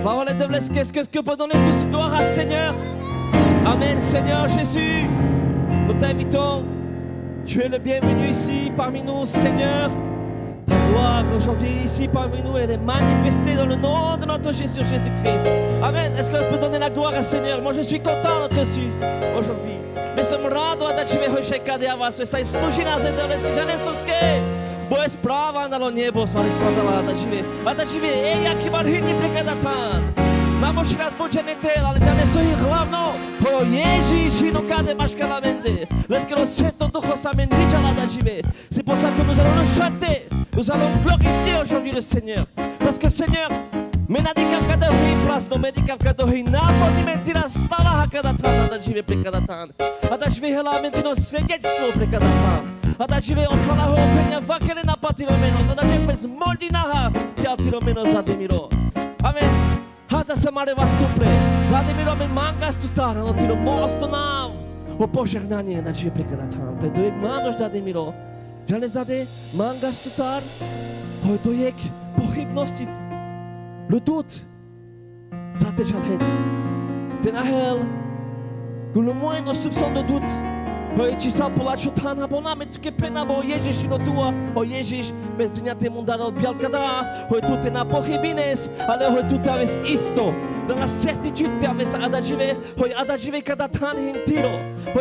Parole de blesse, qu'est-ce que peut donner toute gloire à Seigneur? Amen, Seigneur Jésus. Nous t'invitons. Tu es le bienvenu ici parmi nous, Seigneur. Ta gloire aujourd'hui ici parmi nous, elle est manifestée dans le nom de notre Jésus-Christ. Amen. Est-ce que je peux donner la gloire à Seigneur? Moi, je suis content d'être ici aujourd'hui. Mais ce morado da ciebie hošeka de avaso, sa istužina zedeveske janestoske. Boje sprava na niebo, svali sondala da ciebie, ej, jaki marhini prekadatan. Vamos tirar as bojanetela, ale já nestou glavno. Oh, Jésus, no cade mais que la vende. Laisse que le Saint Duch s'amène déjà là da ciebie. C'est pour ça que nous allons le chanter. Nous allons glorifier aujourd'hui le Seigneur. Parce que Seigneur, menadika kada hui place, no medica kada hui na pode mentira stava kada tan da ciebie prekadatan. Ada ciebie realmente no svedectwo prekadatan. Ada ciebie opala ho penia vakele na patilo menos. Ada ciebie fez moldinaha que atiro menos admiro. Amen. Haza samare vas tupre. Admiro men mangas tutara no tiro mosto na. O požehnanie da ciebie prekadatan. Pre dojek manos da admiro. Žane zade mangas tutar. Ho dojek pochybnosti. Le doute, ça te jalhed. Tenahel, que le moindre soupçon de doute, tu sais pour la chutana bona, mais tu que pena bo Jésus no tua, o Jésus, bez dinha te mundar al bialcadra, tu te na pohibines, ale tu taves isto, dans la certitude te aves adajive cada tan hintiro,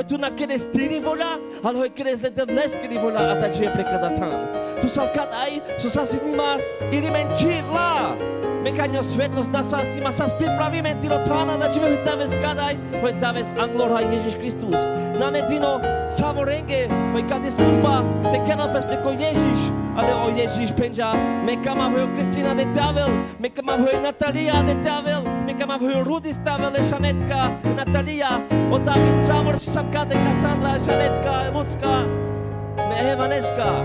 tu na queres tirivola, alors queres le devles que rivola adajive pre cada tan. Tu salcadai, su sasinimar, ili mentir lá. Mekanio svetos da sasi, masas pripravi mentirotana da ciebie daves kadaj, hoj daves anglora Jezus Chrystus. Na netino savorenge, hoj kade služba, te kenal preko Jezus, ale o Jezus penja, mekama hoj Kristina de Tavel, mekama hoj Natalia de Tavel, mekama hoj Rudi Stavel, Janetka, Natalia, o David Savor, Samka de Cassandra, Janetka, Lucka, Mehevaneska,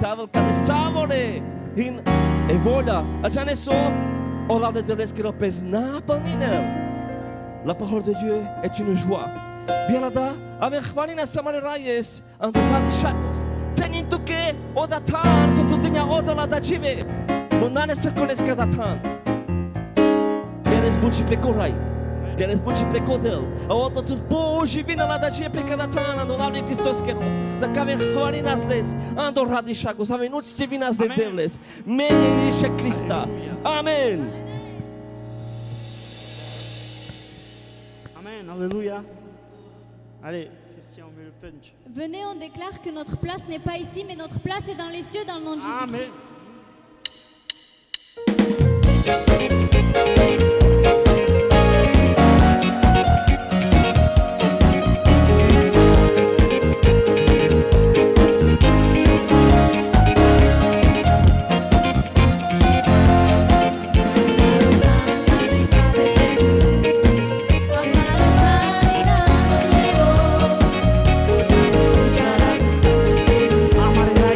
Tavel kade Savore. In Evola, a Janesso, on l'a de l'esqueropes na palmina. La parole de Dieu est une joie. Bien là, avec Marina Samarayes, en tout cas des châteaux. Tenin tuke, odatan, surtout tenia odala da jive. Non ne se connaissent qu'à datan. Queres multiple corai. Queres multiple codel. A outra tu boji vina lá da jive pecadatan, no nome de Cristo que da cave Marinas les, ando radishagos, ave nuts divinas de devles. Meni ishe Christa. Amen. Amen, alléluia. Allez, Christian, on met le punch. Venez, on déclare que notre place n'est pas ici, mais notre place est dans les cieux, dans le nom de Jésus. Amen. Amarás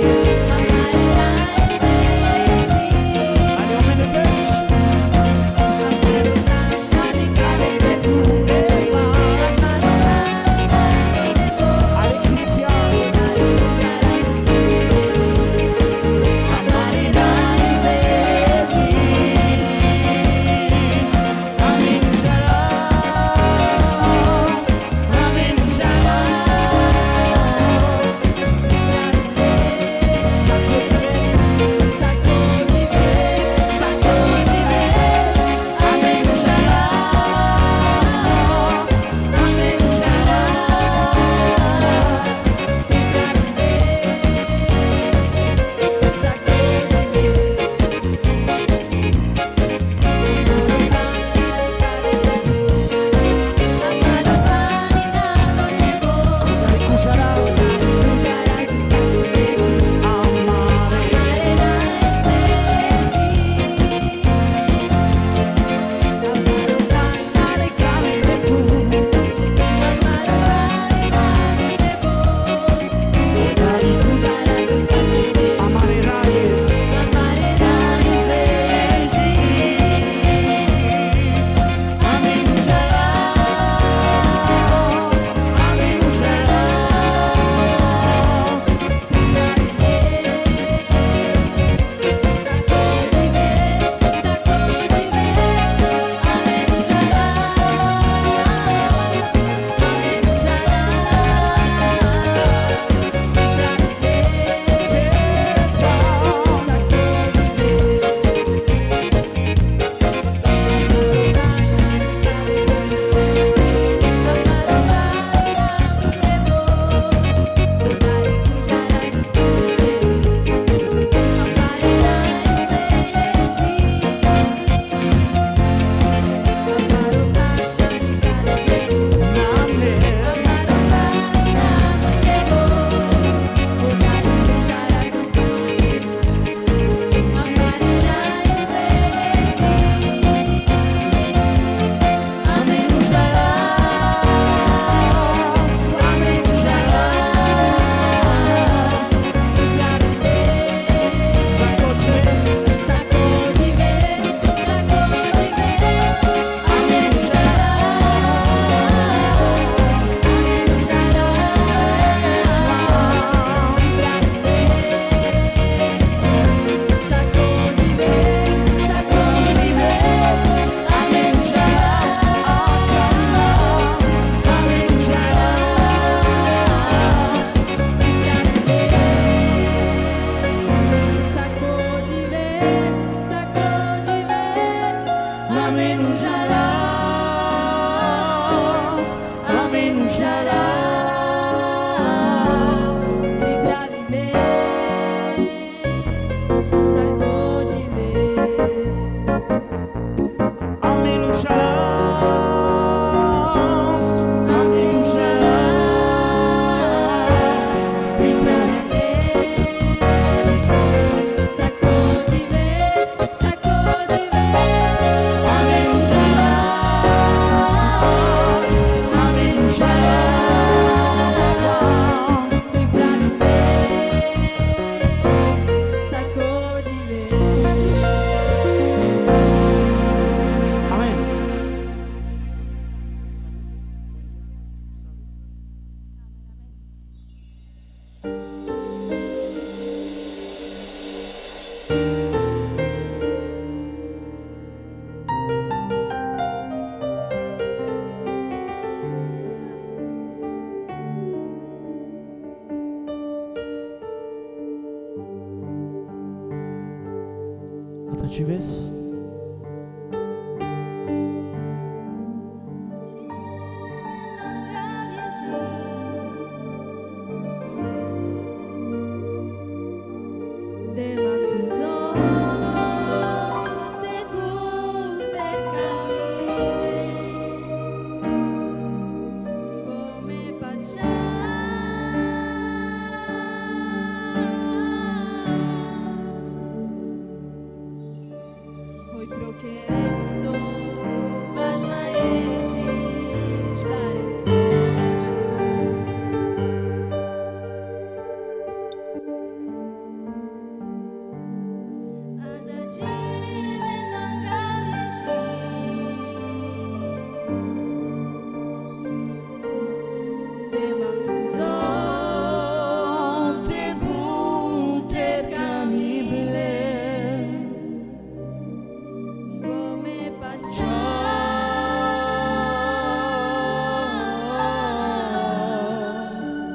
Atrás vezi?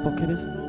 Porque Hristos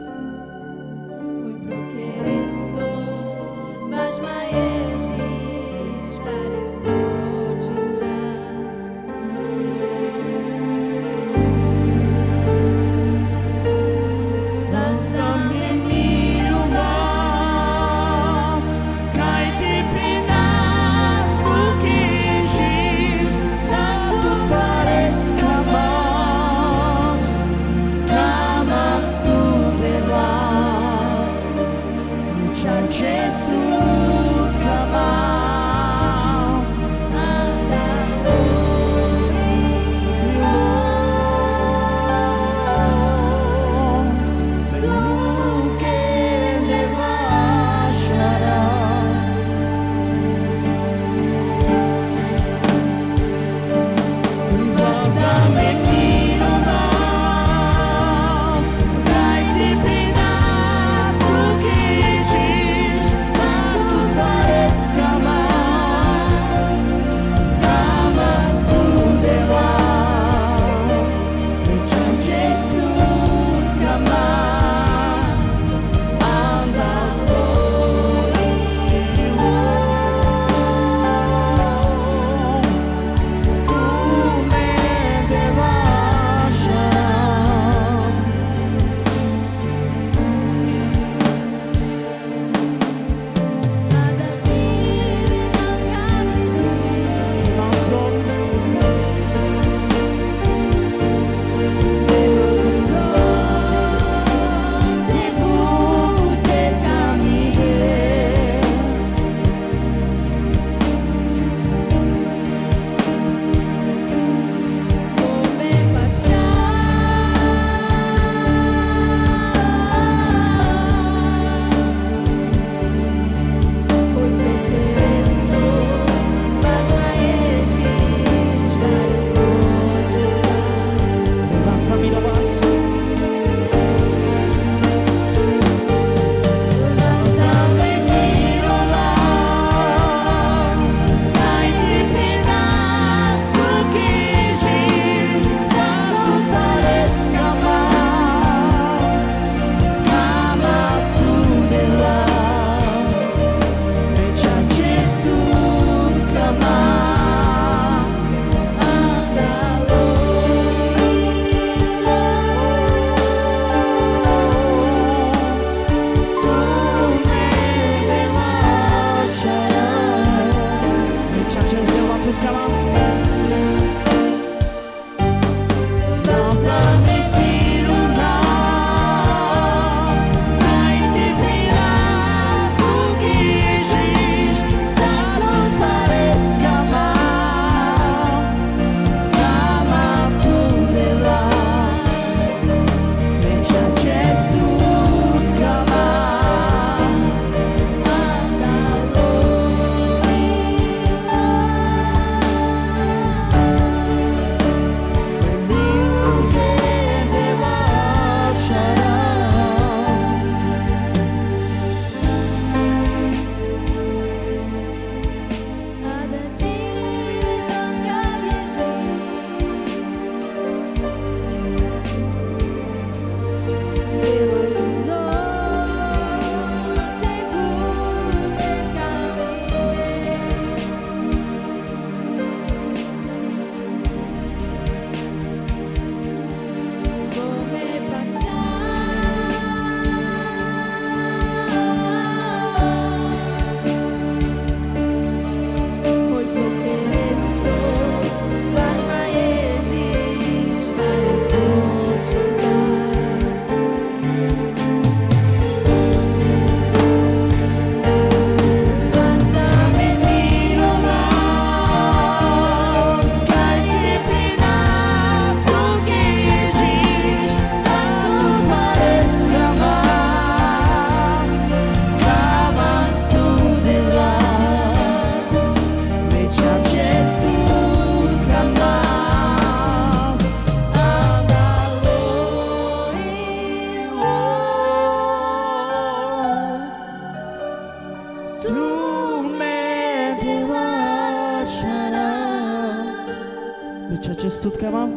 Churches tot kamam.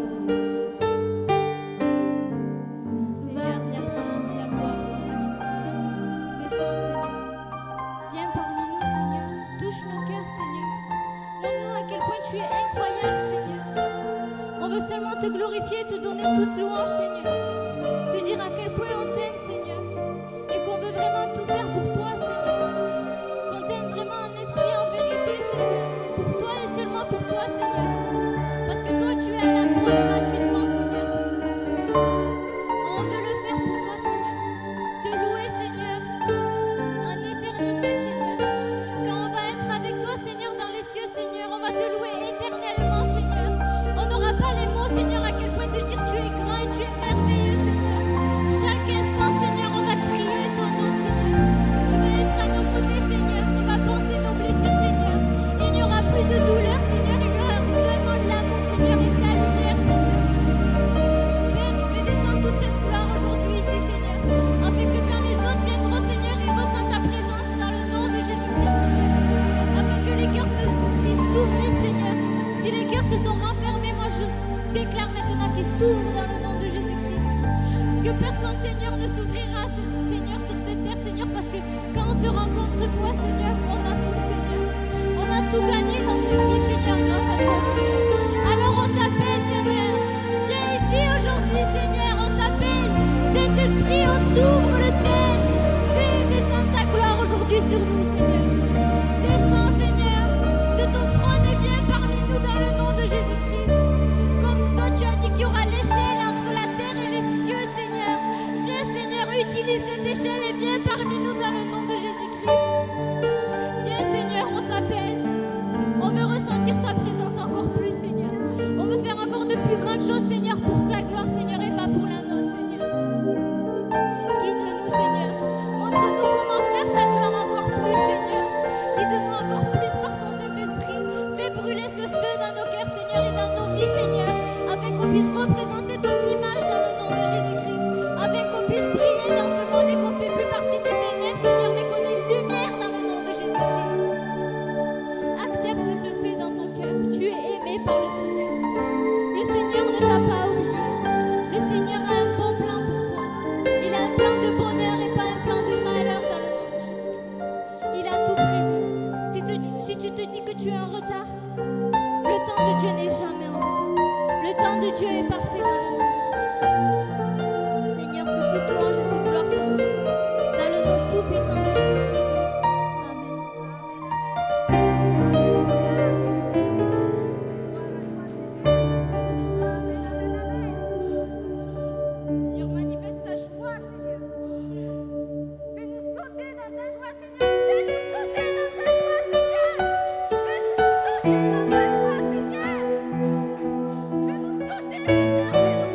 Seigneur, viens prendre toute la gloire, Seigneur. Descends, Seigneur. Viens parmi nous, Seigneur. Touche nos cœurs, Seigneur. Montre-nous à quel point tu es incroyable, Seigneur. On veut seulement te glorifier, te donner toute louange, Seigneur. Te dire à quel point on t'aime, Seigneur. Et qu'on veut vraiment tout faire pour toi, Seigneur. Qu'on t'aime vraiment en esprit, en vérité, Seigneur. Pour toi et seulement pour toi, Seigneur. Parce que toi, tu es à la croix gratuitement, Seigneur. On veut le faire pour toi, Seigneur. Te louer, Seigneur, en éternité, Seigneur. Quand on va être avec toi, Seigneur, dans les cieux, Seigneur, on va te louer éternellement, Seigneur. On n'aura pas les mots, Seigneur, à quel point te dire tu es grand et tu es merveilleux, Seigneur. Chaque instant, Seigneur, on va crier ton nom, Seigneur. Tu vas être à nos côtés, Seigneur. Tu vas penser nos blessures, Seigneur. Il n'y aura plus de douleur, Seigneur. Il y aura seulement de l'amour, Seigneur, et ta lumière, Seigneur. Père, fais descendre toute cette gloire aujourd'hui ici, Seigneur, afin que quand les autres viendront, Seigneur, ils ressentent ta présence dans le nom de Jésus-Christ, Seigneur. Afin que les cœurs puissent s'ouvrir, Seigneur. Si les cœurs se sont renfermés, moi je déclare maintenant qu'ils s'ouvrent dans le nom de Jésus-Christ. Que personne, Seigneur, ne s'ouvrira, Seigneur, sur cette terre, Seigneur, parce que quand on te rencontre, toi, Seigneur, on a tout, Seigneur. On a tout gagné dans cette vie, Seigneur, grâce à toi, Seigneur. Alors on t'appelle, Seigneur. Viens ici aujourd'hui, Seigneur, on t'appelle. Saint-Esprit, on t'ouvre le ciel. Fais descendre ta gloire aujourd'hui sur nous, Seigneur. Descends, Seigneur, de ton trône et viens parmi nous dans le nom de Jésus-Christ. Comme toi, tu as dit qu'il y aura l'échelle entre la terre et les cieux, Seigneur. Viens, Seigneur, utilise cette échelle et viens parmi nous dans le nom de Jésus-Christ. Viens, Seigneur, on t'appelle. On veut ressentir ta présence encore plus, Seigneur. On veut faire encore de plus grandes choses, Seigneur, pour ta gloire, Seigneur, et pas pour la nôtre, Seigneur. Guide-nous, Seigneur. Montre-nous comment faire ta gloire encore plus, Seigneur. Guide-nous encore plus par ton Saint-Esprit. Fais brûler ce feu dans nos cœurs, Seigneur, et dans nos vies, Seigneur, afin qu'on puisse représenter ton image dans le nom de Jésus-Christ. Afin qu'on puisse briller dans ce monde et qu'on ne fait plus partie des ténèbres, Seigneur, mais qu'on est lumière dans le nom de Jésus-Christ. Accepte ce fait dans ton cœur. Tu es aimé par le Seigneur. Le Seigneur ne t'a pas oublié. Le Seigneur a un bon plan pour toi. Il a un plan de bonheur et pas un plan de malheur dans le nom de Jésus-Christ. Il a tout prévu. Si tu te dis que tu es en retard, le temps de Dieu n'est jamais en retard. Le temps de Dieu est parfait dans le nom de Jésus. Seigneur, que toute louange et toute gloire te reviennent. Dans le nom tout puissant de Jésus-Christ. Seigneur, manifeste ta joie, Seigneur. Fais-nous sauter dans ta joie, Seigneur. Fais-nous sauter dans ta joie, Seigneur. Fais-nous sauter dans ta joie, Seigneur. Fais-nous sauter, Seigneur.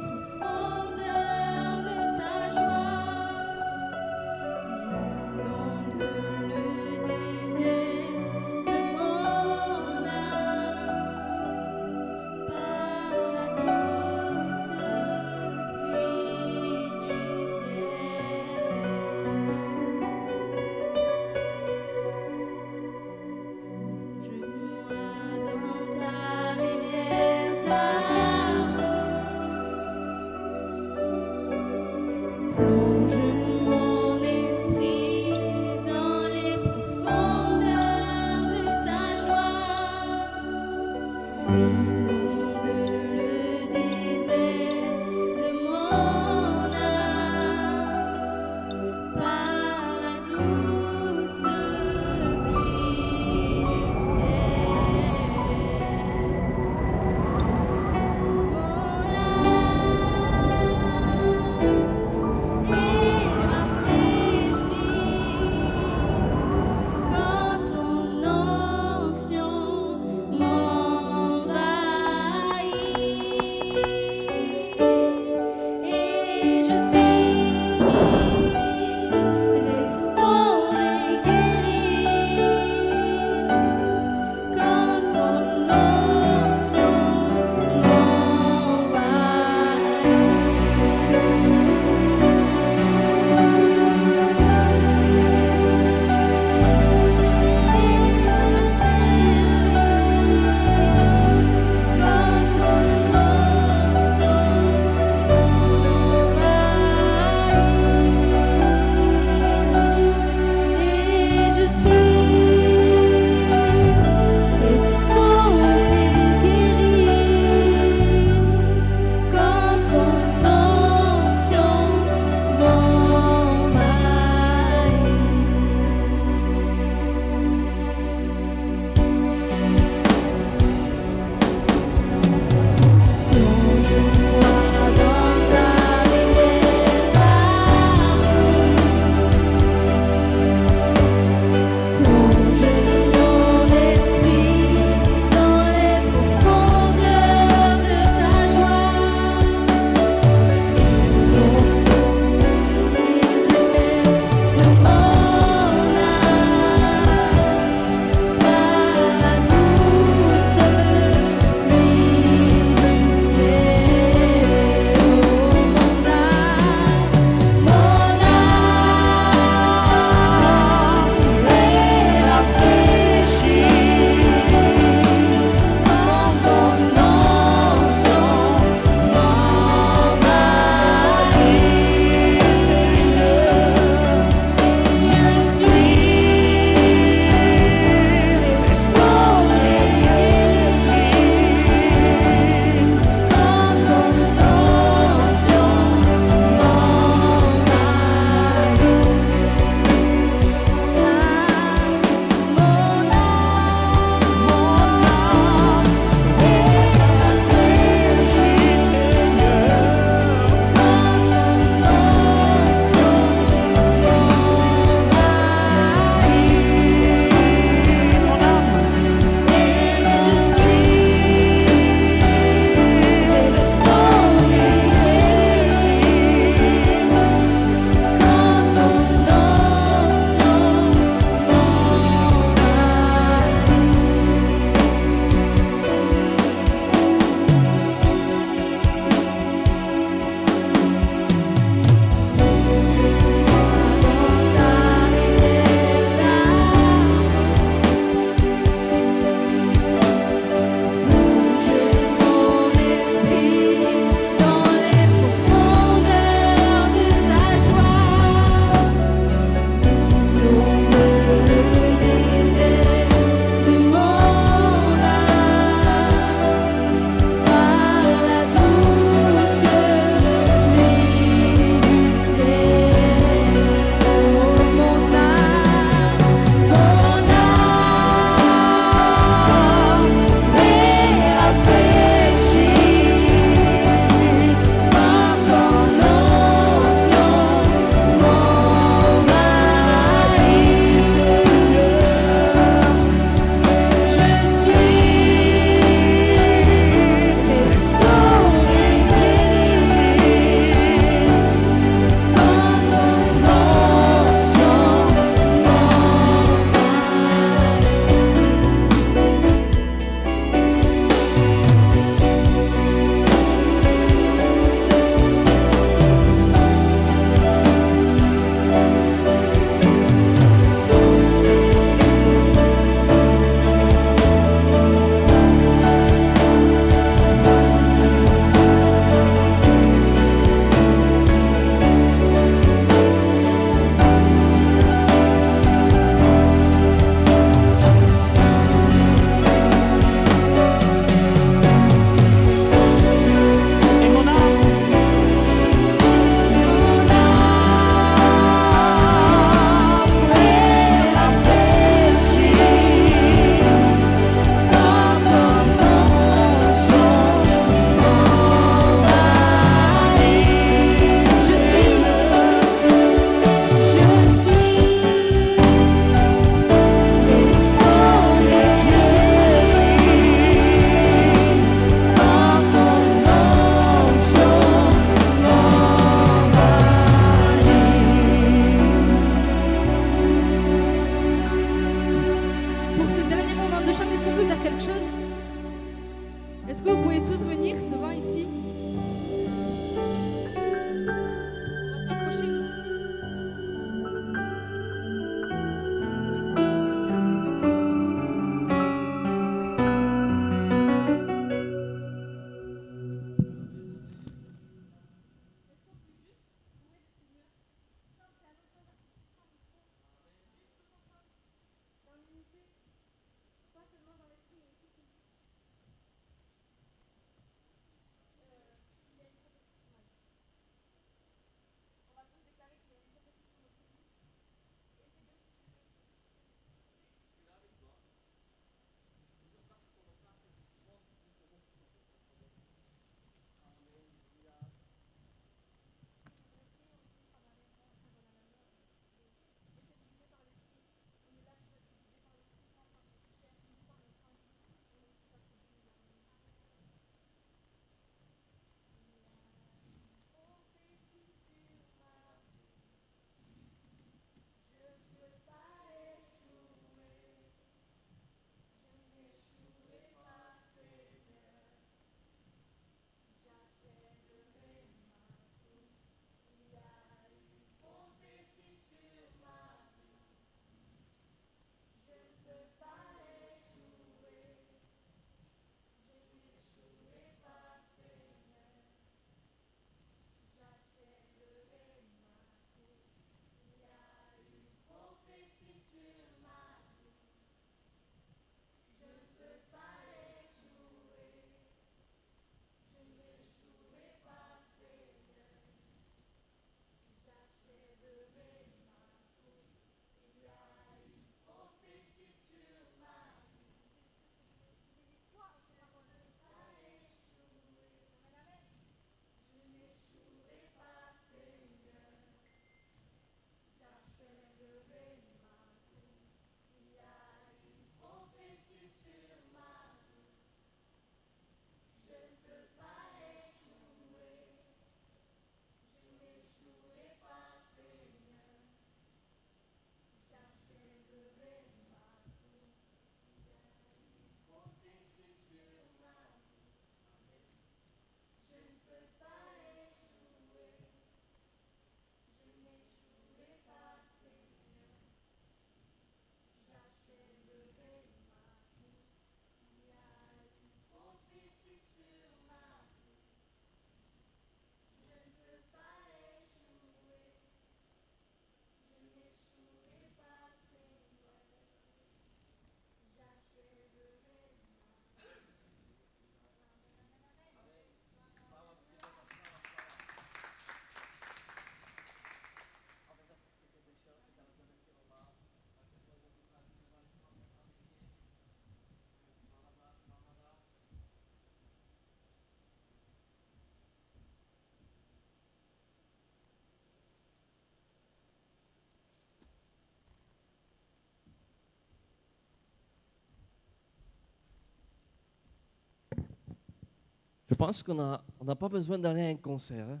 Je pense qu'on n'a pas besoin d'aller à un concert. Hein.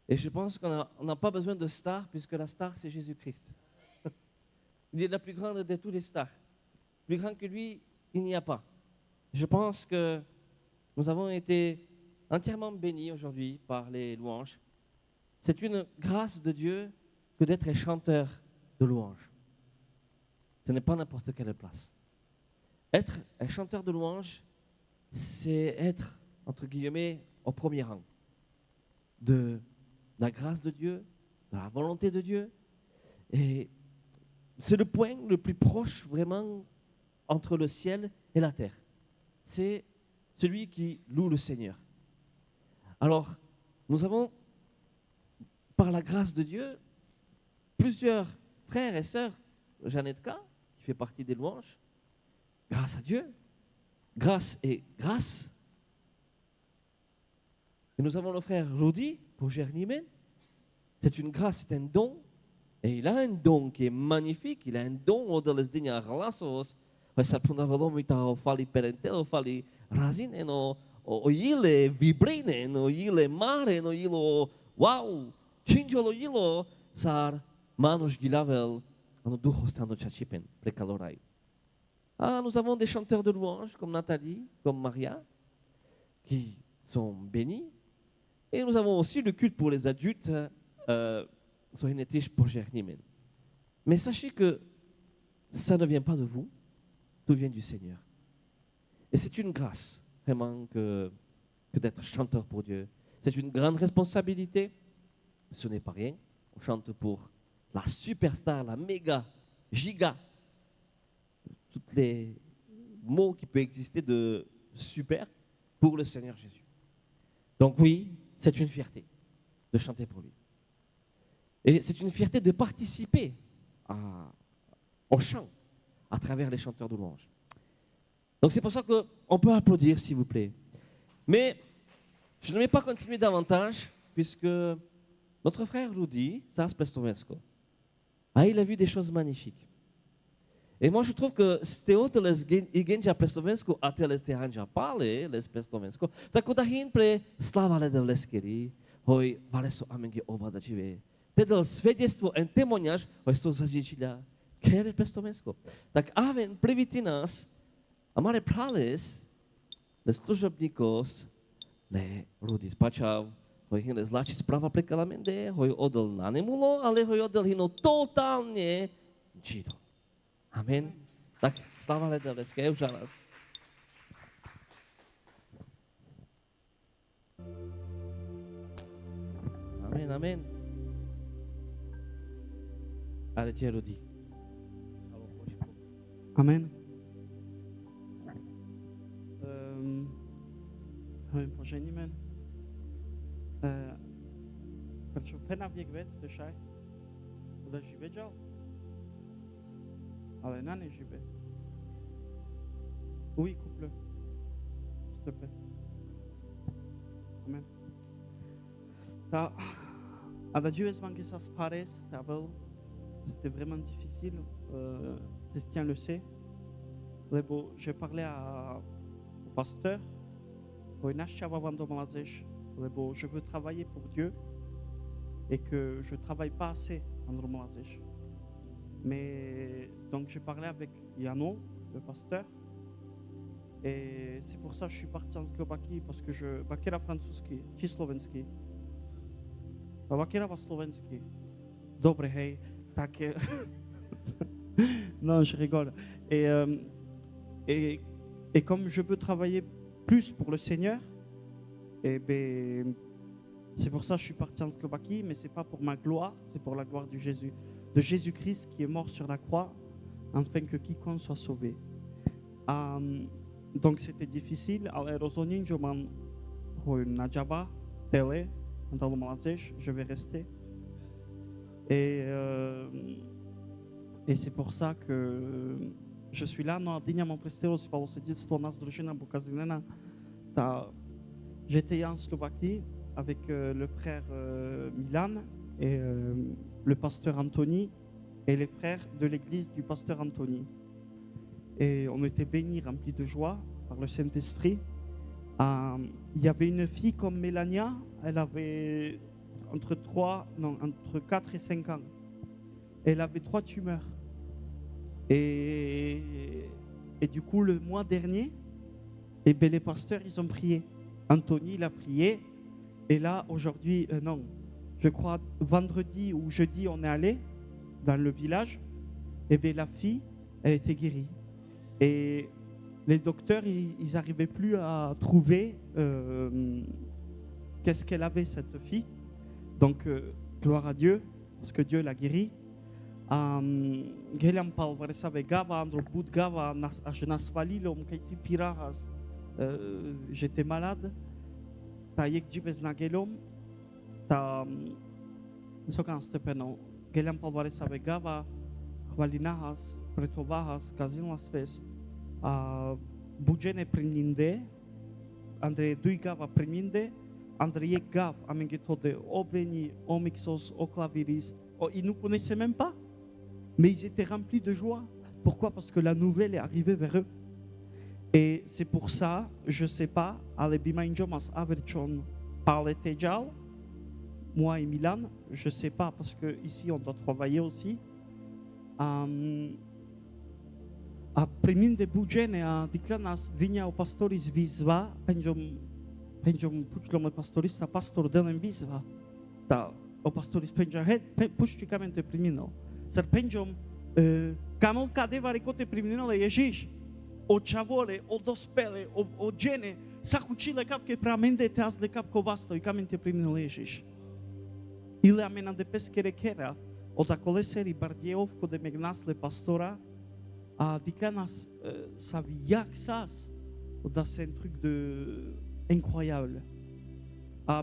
Et je pense qu'on n'a pas besoin de stars, puisque la star, c'est Jésus-Christ. Il est la plus grande de tous les stars. Plus grand que lui, il n'y a pas. Je pense que nous avons été entièrement bénis aujourd'hui par les louanges. C'est une grâce de Dieu que d'être chanteur de louanges. Ce n'est pas n'importe quelle place. Être un chanteur de louanges, c'est être, entre guillemets, au premier rang de la grâce de Dieu, de la volonté de Dieu. Et c'est le point le plus proche vraiment entre le ciel et la terre. C'est celui qui loue le Seigneur. Alors, nous avons, par la grâce de Dieu, plusieurs frères et sœurs, Janetka, qui fait partie des louanges, grâce à Dieu, grâce et grâce. Et nous avons le frère Rudy pour Gernimen. C'est une grâce, c'est un don. Et il a un don qui est magnifique. Il a un don au les dignes relações. Mas sa puna valom ita o fali perentelo, o fali razine no o ile vibrine, no ile mare, no ilo wow, chinjolo ilo sar manos gilavel, no ducho stando chachipen, precalorai. Ah, nous avons des chanteurs de louanges comme Nathalie, comme Maria, qui sont bénis. Et nous avons aussi le culte pour les adultes, pour Gernimen. Mais sachez que ça ne vient pas de vous, tout vient du Seigneur. Et c'est une grâce, vraiment, que d'être chanteur pour Dieu. C'est une grande responsabilité. Ce n'est pas rien. On chante pour la superstar, la méga, giga, tous les mots qui peuvent exister de super pour le Seigneur Jésus. Donc oui, c'est une fierté de chanter pour lui. Et c'est une fierté de participer au chant à travers les chanteurs de louanges. Donc c'est pour ça qu'on peut applaudir, s'il vous plaît. Mais je ne vais pas continuer davantage, puisque notre frère Rudy, Sars Pestovensko, il a vu des choses magnifiques. Et moi je trouve que Steoto les igenja Pestovensko a teles tehanja pale les Pestovensko, tako da hin pre slava le devleskeri, hoj valeso amenge ovada žive. Pedal svedectvo en temoniaž, hoj sto zažičilja, kere Pestovensko. Tak aven priviti nás, amare prales, les služobníkos, ne, Rudy spačav, hoj hin les lači sprava prekalamende, hoj odel na nemulo, ale hoj odel hino totálne džido. Amen. Tak sláva Ledelské, už ale. Amen, amen. Ale tě rodí. Amen. Hojím poženíme. Prečo pena věk věc, dešaj? Budeš věděl? Ale na neživé. Oui, couple. S'il te plaît. Amen. A Dieu est que ça se paraisse, c'était vraiment difficile. Christian le sait. Lebo je parlais au pasteur. Lebo je veux travailler pour Dieu et que je ne travaille pas assez en Romalazesh. Mais donc j'ai parlé avec Jano, le pasteur, et c'est pour ça que je suis parti en Slovaquie parce que je bakera francouzsky, či slovenský. Bakera va slovenský. Dobre, hej, tak non, je rigole. Et comme je veux travailler plus pour le Seigneur, et ben c'est pour ça que je suis parti en Slovaquie, mais c'est pas pour ma gloire, c'est pour la gloire de Jésus-Christ qui est mort sur la croix, afin que quiconque soit sauvé. Donc c'était difficile, ale rozhodně, že mám na Java, tele, je vais rester. Et c'est pour ça que je suis là, no a dňa mám predstavu, spalo svedectvo na združena Bukazinena. J'étais en Slovaquie avec le frère Milan et le pasteur Anthony et les frères de l'église du pasteur Anthony. Et on était bénis, remplis de joie par le Saint-Esprit. Il y avait une fille comme Mélania, elle avait entre 4 et 5 ans. Elle avait 3 tumeurs. Et du coup, le mois dernier, les pasteurs, ils ont prié. Anthony, il a prié. Et là, aujourd'hui, je crois vendredi ou jeudi, on est allé dans le village. Et bien, la fille, elle était guérie. Et les docteurs, ils n'arrivaient plus à trouver qu'est-ce qu'elle avait, cette fille. Donc, gloire à Dieu, parce que Dieu l'a guérie. Ghelam palvaresa vegava, andro bout gava, achenas valilom, kaiti pirahas. J'étais malade. Ta yek jibes na gelom. Ta sokan stepeno. Ghelam palvaresa vegava, hvalinahas, pretovahas, kazinlas ves. Bugene priminde, Andrei Duigava priminde, Andrei Gav, amenghetode Obeni, Omixos, Oclaviris. Ils ne nous connaissaient même pas, mais ils étaient remplis de joie. Pourquoi? Parce que la nouvelle est arrivée vers eux. Et c'est pour ça, je ne sais pas, Alebimainjomas Averchon parle Tejal, moi et Milan, je ne sais pas, parce qu'ici on doit travailler aussi. A primin de bugene a diclanas dinia o pastoris visva, penjom puclom pastorista pastor delen visva. Ta o pastoris penja head pușticamente primino. Sar penjom camol cadeva recote primino le Ieșiș. O chavole, o dospele, o gene, sacucile cap que pramende te as le cap covasto i camente primino le Ieșiș. Ile amena de pescere kera, o da coleseri bardievko de megnasle pastora. Diclanas saviac sas, c'est un truc incroyable.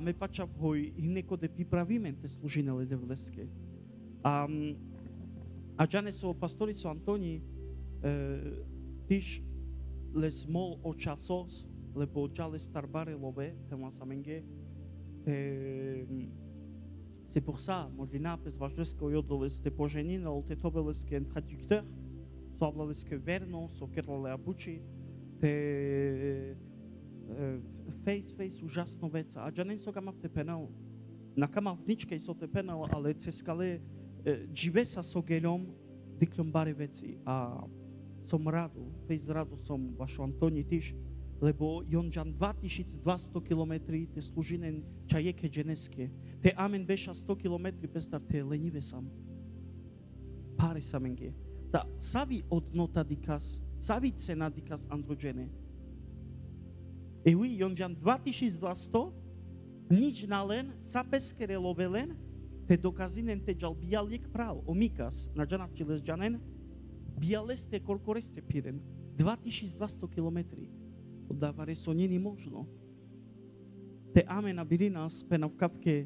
Me pachav hoi hineko de pipravimente služinele de vleske. Ađane so pastori so Antoni tiš les mol očasos lebo džale starbare love tema samenge. C'est pour ça, Molina pes važesko jodoles te poženine ol te tobeleske un traducteur. Soablaleske verno, sokerlale abuči, te face užasno veca. A džanen so gamav te penal, na kamav ničkej so te penal, ale ceskale dživesa so gelom diklom bare veci. A som rado, face rado som vašo Antoni tiš, lebo jon džan 2200 kilometri te služinen čajeke dženeske. Te amen beša 100 kilometri pestar te lenive sam. Pare samenge. Da savi odnota dicas, savi cena dicas androgene. E oui, jon džan 2200, nici nalen, sa pescere lovelen, te dokazinen te džal bialjek prav, omikas, na džanav čiles džanen, bialeste korkoreste piren, 2200 kilometri. Da vareso njeni možno. Te amen abirinas penav kapke,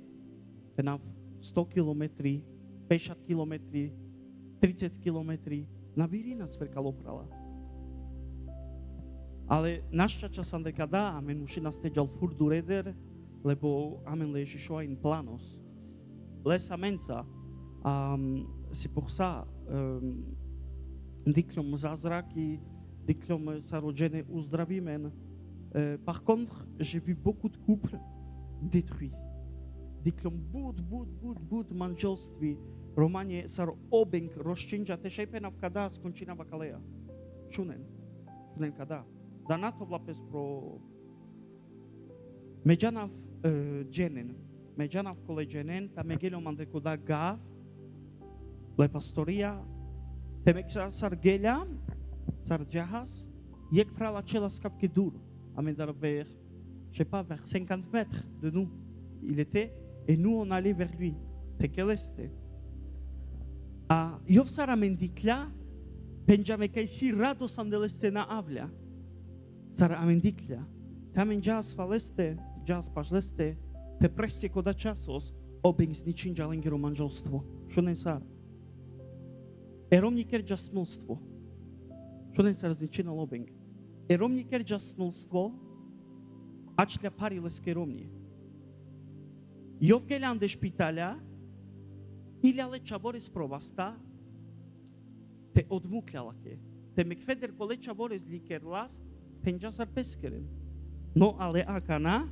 penav 100 kilometri, 50 kilometri, 30 kilometri, nabiri nas verkaloprala. Ale našťača sam dekada, amen uši nas teđal fur dureder, lebo amen le Ježišova in planos. Lesa menca, c'est pour ça, diklom zázraky, diklom sarodžene uzdravimen. Par contre, j'ai vu beaucoup de couples détruits. Diklom bud manželství, Romanie sar obenk rozčinča te šejpena v kada skončina v kaleja. Šunen kada. Da na to vlapes pro Međanav dženen. Međanav kole dženen, ta megelom andreko da gav, le pastoria, te meksa sar geljam, sar džahas, yek prala čela skapke dur. Amen dar vers, je sais pas, vers 50 mètres de nous. Il était, et nous on allait vers lui. Te keleste. Eu sara mendiclea, penjame că si rado sandeleste na avlea. Sara amendiclea. Te amengeas faleste, jas pažleste, te preste koda časos, obeng zničinja lengero manželstvo. Što ne sar? Erom niker jas smilstvo. Što ne sar zničina obeng? Erom niker jas smilstvo, açlea parileske romnje. Eu gelam de špitalja, ili ale čabores provasta, te odmukljala ke. Te mekfeder kole čabores likerlas, penjas ar peskeren. Но але акана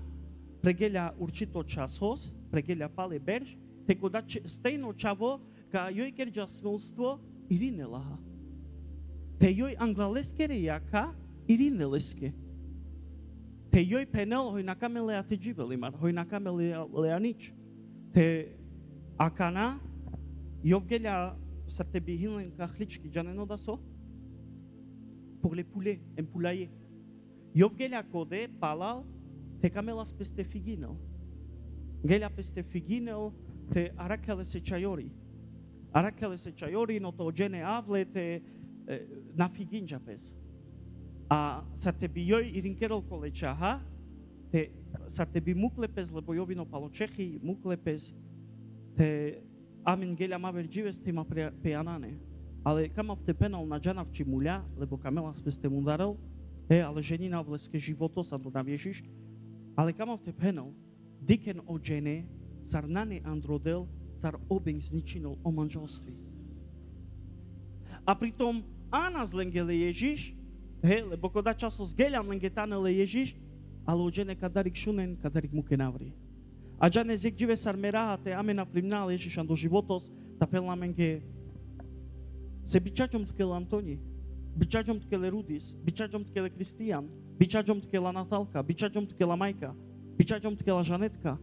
прегеля урчито часос, прегеля пале берж, те кода стейно чаво ка йой керджа смолство иринелаха. Те йой англалеске реяка иринелеске. Те йой пенел хой накамеле атеджибелимар, хой накамеле леанич. Те акана йовгеля сарте бихилен кахлички джанено дасо pour les poulets, un poulailler. Йовгеля коде палал te camelas peste figinel. Gela peste figinel te aracale se chayori. Aracale se chayori no to gene avle te na figinja pes. A sa te bioi irinkerol kolechaha te sa te bi muklepes lebo jovino palochechi muklepes te amen gela mavergives te ma peanane. Ale kamav te penal na janavči muľa, lebo kamelas peste mundarel, ale ženina vleske životo sa to nam Ježiš. Ale kamav te penal, diken o žene, sar nane androdel, sar obeng zničinul o manželství. A pritom anas lengele Ježiš, lebo koda časos geľam lengetanele Ježiš, ale o žene kadarik šunen, kadarik muke navri. A žene zek žive sar merahate, amena primnal Ježišan do životos, ta pelamenke se bičačom tkele Antoni, bičačom tkele Rudis, bičačom tkele Kristijan, bičačom tkela Natalka, bičačom tkela Majka, bičačom tkela Žanetka,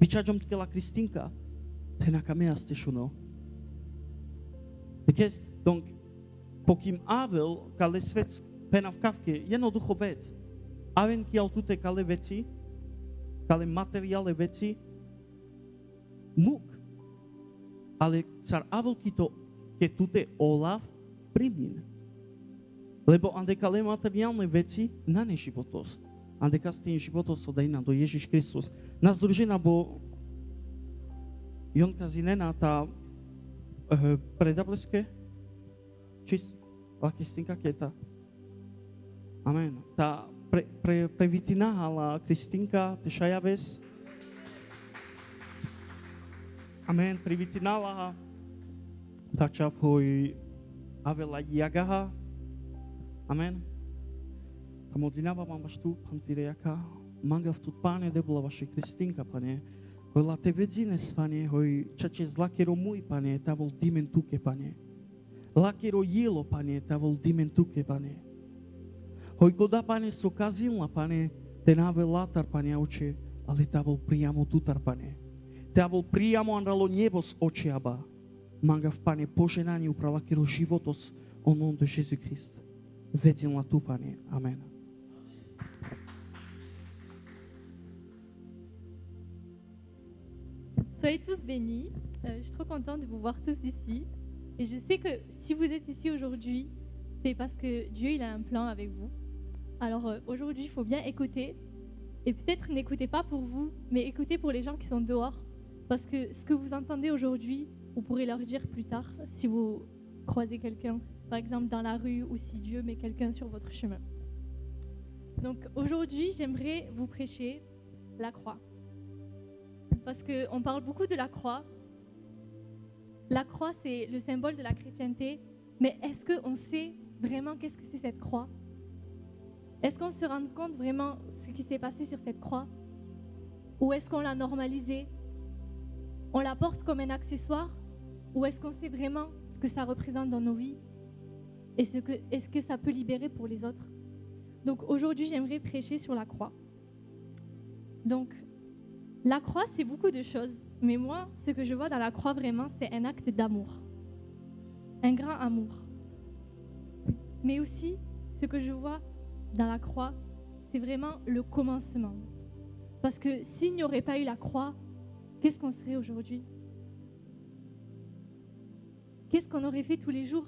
bičačom tkela Kristinka. Te na kamea ste šuno. Because, donc, pokim Avel, kale svet pena v kavke, jednoducho vec. Aven kial tute kale veci, kale materiále veci, muk. Ale sar Avel kito, ke tute olav primnin. Lebo andeka le materiálne veci na ne životos. Andeka s tým životos odejna do Ježiš Kristus. Nás družina bo Jonka zinena ta predableske čist lakistinka keta. Amen. Ta previtinahala Kristinka te šajaves. Amen. Previtinalaha ta čap hoj avela jagaha. Amen. A modlinava mam vaš tu, pamtirejaka, manga v tu pane debula vaše Kristinka, pane. Hoj la te vedzines, pane, hoj čače zlakero můj, pane, ta vol dimentuke, pane. Lakero jelo, pane, ta vol dimentuke, pane. Hoj koda, pane, so kazilna, pane, te nave latar, pane, oče, ale ta vol prijamo tutar, pane. Ta vol prijamo andalo nebos, oče, aba. Manga v pane poženani upra lakero životos, o nom de Jésus-Christ. Vedin la tu, pane. Amen. Soyez tous bénis. Je suis trop contente de vous voir tous ici. Et je sais que si vous êtes ici aujourd'hui, c'est parce que Dieu il a un plan avec vous. Alors aujourd'hui, il faut bien écouter. Et peut-être n'écoutez pas pour vous, mais écoutez pour les gens qui sont dehors. Parce que ce que vous entendez aujourd'hui, vous pourrez leur dire plus tard si vous croisez quelqu'un, par exemple dans la rue, ou si Dieu met quelqu'un sur votre chemin. Donc aujourd'hui, j'aimerais vous prêcher la croix. Parce qu'on parle beaucoup de la croix. La croix, c'est le symbole de la chrétienté. Mais est-ce qu'on sait vraiment qu'est-ce que c'est cette croix? Est-ce qu'on se rend compte vraiment ce qui s'est passé sur cette croix? Ou est-ce qu'on l'a normalisée? On la porte comme un accessoire? Ou est-ce qu'on sait vraiment ce que ça représente dans nos vies? Et est-ce que ça peut libérer pour les autres? Donc aujourd'hui, j'aimerais prêcher sur la croix. Donc, la croix, c'est beaucoup de choses. Mais moi, ce que je vois dans la croix vraiment, c'est un acte d'amour. Un grand amour. Mais aussi, ce que je vois dans la croix, c'est vraiment le commencement. Parce que s'il n'y aurait pas eu la croix, qu'est-ce qu'on serait aujourd'hui? Qu'est-ce qu'on aurait fait tous les jours?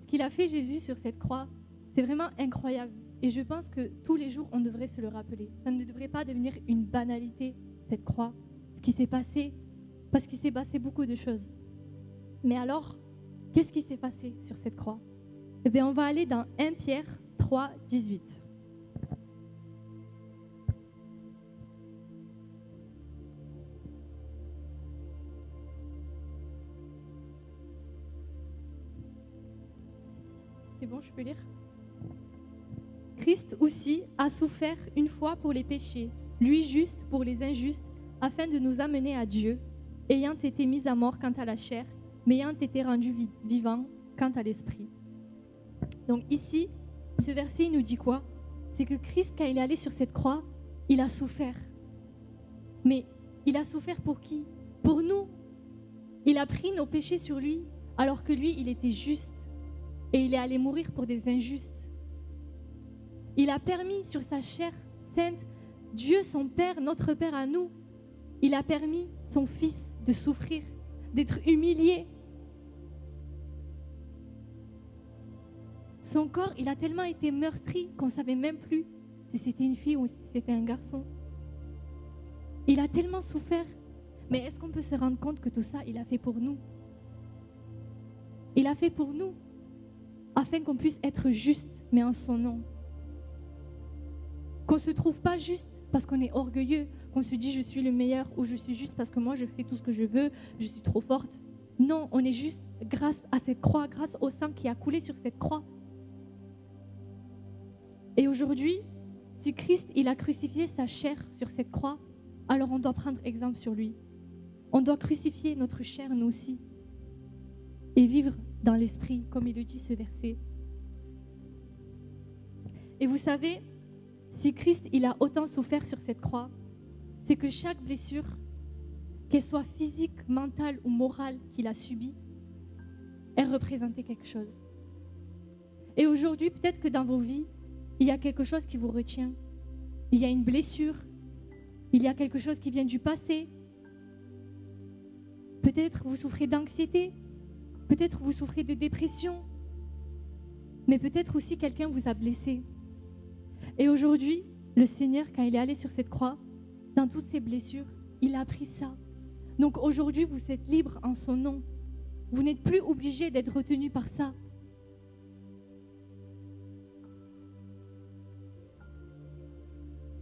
Ce qu'il a fait Jésus sur cette croix, c'est vraiment incroyable. Et je pense que tous les jours, on devrait se le rappeler. Ça ne devrait pas devenir une banalité, cette croix, ce qui s'est passé, parce qu'il s'est passé beaucoup de choses. Mais alors, qu'est-ce qui s'est passé sur cette croix? Eh bien, on va aller dans 1 Pierre 3, 18. C'est bon, je peux lire? Christ aussi a souffert une fois pour les péchés, lui juste pour les injustes, afin de nous amener à Dieu, ayant été mis à mort quant à la chair, mais ayant été rendu vivant quant à l'esprit. Donc ici, ce verset il nous dit quoi? C'est que Christ, quand il est allé sur cette croix, il a souffert. Mais il a souffert pour qui? Pour nous. Il a pris nos péchés sur lui, alors que lui, il était juste. Et il est allé mourir pour des injustes. Il a permis sur sa chair sainte, Dieu son Père, notre Père à nous, il a permis son Fils de souffrir, d'être humilié. Son corps, il a tellement été meurtri qu'on ne savait même plus si c'était une fille ou si c'était un garçon. Il a tellement souffert. Mais est-ce qu'on peut se rendre compte que tout ça, il a fait pour nous? Il a fait pour nous, afin qu'on puisse être juste, mais en son nom. Qu'on ne se trouve pas juste parce qu'on est orgueilleux, qu'on se dit je suis le meilleur ou je suis juste parce que moi je fais tout ce que je veux, je suis trop forte. Non, on est juste grâce à cette croix, grâce au sang qui a coulé sur cette croix. Et aujourd'hui, si Christ il a crucifié sa chair sur cette croix, alors on doit prendre exemple sur lui. On doit crucifier notre chair nous aussi et vivre dans l'esprit, comme il le dit ce verset. Et vous savez, si Christ il a autant souffert sur cette croix, c'est que chaque blessure, qu'elle soit physique, mentale ou morale qu'il a subie, elle représentait quelque chose. Et aujourd'hui, peut-être que dans vos vies, il y a quelque chose qui vous retient. Il y a une blessure. Il y a quelque chose qui vient du passé. Peut-être vous souffrez d'anxiété. Peut-être vous souffrez de dépression. Mais peut-être aussi quelqu'un vous a blessé. Et aujourd'hui, le Seigneur, quand il est allé sur cette croix, dans toutes ces blessures, il a pris ça. Donc aujourd'hui, vous êtes libre en son nom. Vous n'êtes plus obligé d'être retenu par ça.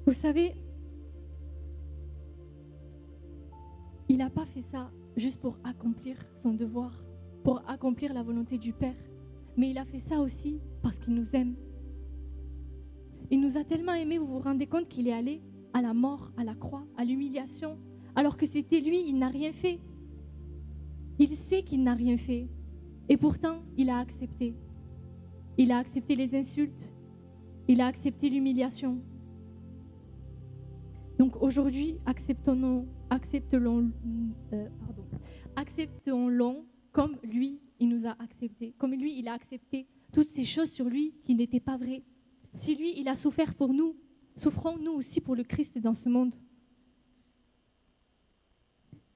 Vous savez, il n'a pas fait ça juste pour accomplir son devoir, pour accomplir la volonté du Père, mais il a fait ça aussi parce qu'il nous aime. Il nous a tellement aimés, vous vous rendez compte qu'il est allé à la mort, à la croix, à l'humiliation, alors que c'était lui, il n'a rien fait. Il sait qu'il n'a rien fait, et pourtant, il a accepté. Il a accepté les insultes, il a accepté l'humiliation. Donc aujourd'hui, acceptons-le comme lui, il nous a acceptés. Comme lui, il a accepté toutes ces choses sur lui qui n'étaient pas vraies. Si lui, il a souffert pour nous, souffrons nous aussi pour le Christ dans ce monde.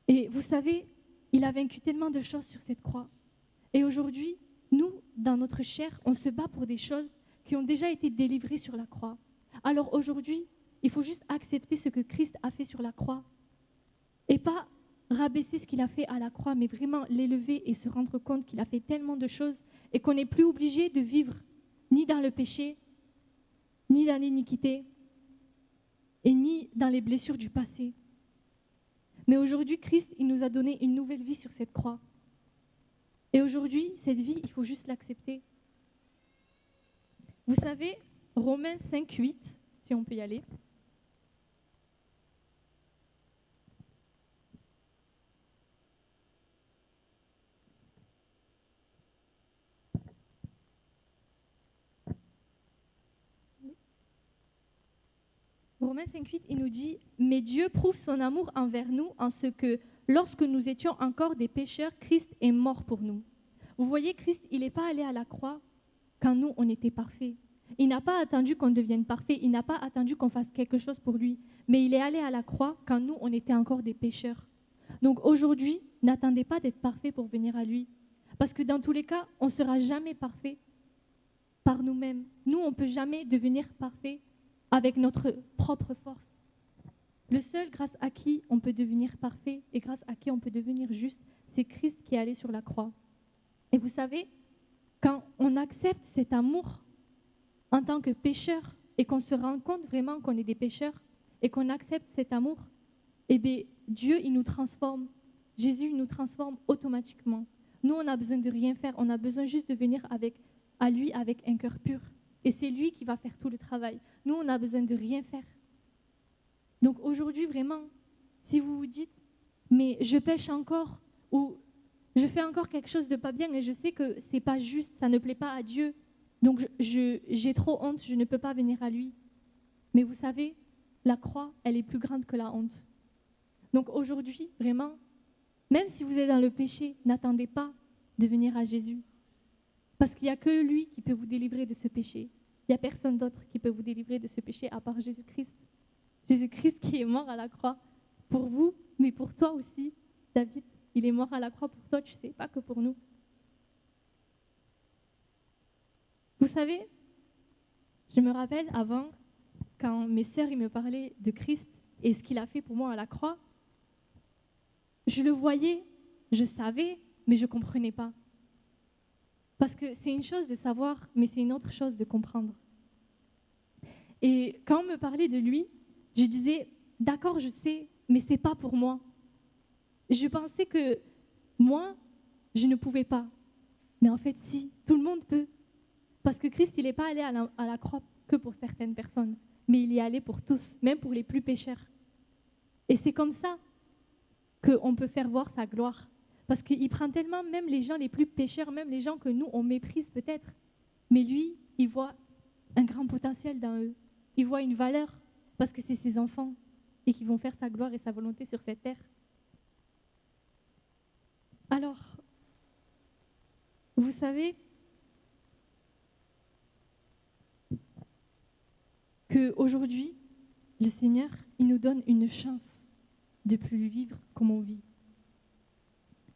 Et vous savez, il a vaincu tellement de choses sur cette croix. Et aujourd'hui, nous, dans notre chair, on se bat pour des choses qui ont déjà été délivrées sur la croix. Alors aujourd'hui, il faut juste accepter ce que Christ a fait sur la croix et pas rabaisser ce qu'il a fait à la croix, mais vraiment l'élever et se rendre compte qu'il a fait tellement de choses et qu'on n'est plus obligé de vivre ni dans le péché, ni dans l'iniquité et ni dans les blessures du passé. Mais aujourd'hui, Christ, il nous a donné une nouvelle vie sur cette croix. Et aujourd'hui, cette vie, il faut juste l'accepter. Vous savez, Romains 5:8, si on peut y aller. Romains 5:8, il nous dit « Mais Dieu prouve son amour envers nous en ce que, lorsque nous étions encore des pécheurs, Christ est mort pour nous. » Vous voyez, Christ, il n'est pas allé à la croix quand nous, on était parfaits. Il n'a pas attendu qu'on devienne parfait, il n'a pas attendu qu'on fasse quelque chose pour lui, mais il est allé à la croix quand nous, on était encore des pécheurs. Donc aujourd'hui, n'attendez pas d'être parfait pour venir à lui, parce que dans tous les cas, on ne sera jamais parfait par nous-mêmes. Nous, on ne peut jamais devenir parfait avec notre propre force. Le seul grâce à qui on peut devenir parfait et grâce à qui on peut devenir juste, c'est Christ qui est allé sur la croix. Et vous savez, quand on accepte cet amour en tant que pécheur et qu'on se rend compte vraiment qu'on est des pécheurs et qu'on accepte cet amour, eh bien, Dieu, il nous transforme. Jésus, il nous transforme automatiquement. Nous, on n'a besoin de rien faire. On a besoin juste de venir à lui avec un cœur pur Et c'est lui qui va faire tout le travail. Nous, on n'a besoin de rien faire. Donc aujourd'hui, vraiment, si vous vous dites, mais je pêche encore, ou je fais encore quelque chose de pas bien et je sais que c'est pas juste, ça ne plaît pas à Dieu, donc j'ai trop honte, je ne peux pas venir à lui. Mais vous savez, la croix, elle est plus grande que la honte. Donc aujourd'hui, vraiment, même si vous êtes dans le péché, n'attendez pas de venir à Jésus. Parce qu'il n'y a que lui qui peut vous délivrer de ce péché. Il n'y a personne d'autre qui peut vous délivrer de ce péché à part Jésus-Christ. Jésus-Christ qui est mort à la croix pour vous, mais pour toi aussi, David. Il est mort à la croix pour toi, tu sais, pas que pour nous. Vous savez, je me rappelle avant, quand mes sœurs ils me parlaient de Christ et ce qu'il a fait pour moi à la croix, je le voyais, je savais, mais je ne comprenais pas. Parce que c'est une chose de savoir, mais c'est une autre chose de comprendre. Et quand on me parlait de lui, je disais, d'accord, je sais, mais ce n'est pas pour moi. Je pensais que moi, je ne pouvais pas. Mais en fait, si, tout le monde peut. Parce que Christ, il n'est pas allé à la croix que pour certaines personnes, mais il y est allé pour tous, même pour les plus pécheurs. Et c'est comme ça qu'on peut faire voir sa gloire. Parce qu'il prend tellement même les gens les plus pécheurs, même les gens que nous, on méprise peut-être. Mais lui, il voit un grand potentiel dans eux. Il voit une valeur, parce que c'est ses enfants, et qui vont faire sa gloire et sa volonté sur cette terre. Alors, vous savez qu'aujourd'hui, le Seigneur, il nous donne une chance de plus vivre comme on vit.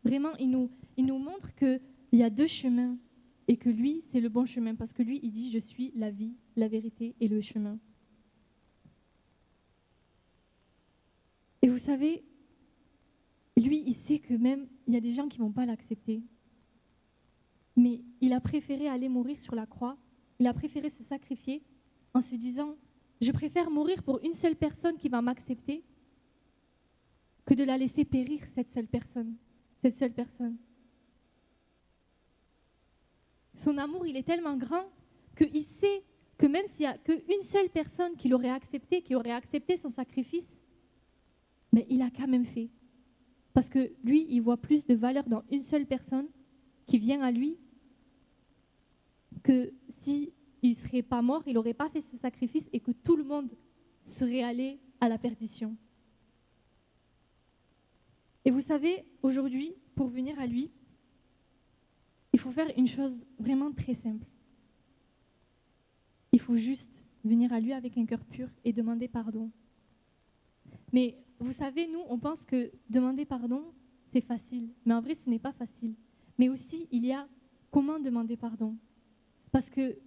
Vraiment, il nous montre qu'il y a deux chemins et que lui, c'est le bon chemin parce que lui, il dit « Je suis la vie, la vérité et le chemin ». Et vous savez, lui, il sait que même, il y a des gens qui ne vont pas l'accepter. Mais il a préféré aller mourir sur la croix, il a préféré se sacrifier en se disant « Je préfère mourir pour une seule personne qui va m'accepter que de la laisser périr, cette seule personne. » Cette seule personne. Son amour, il est tellement grand qu'il sait que même s'il n'y a qu'une seule personne qui l'aurait accepté, qui aurait accepté son sacrifice, mais il a quand même fait. Parce que lui, il voit plus de valeur dans une seule personne qui vient à lui que s'il ne serait pas mort, il n'aurait pas fait ce sacrifice et que tout le monde serait allé à la perdition. Et vous savez, aujourd'hui, pour venir à lui, il faut faire une chose vraiment très simple. Il faut juste venir à lui avec un cœur pur et demander pardon. Mais vous savez, nous, on pense que demander pardon, c'est facile. Mais en vrai, ce n'est pas facile. Mais aussi, il y a comment demander pardon. Parce que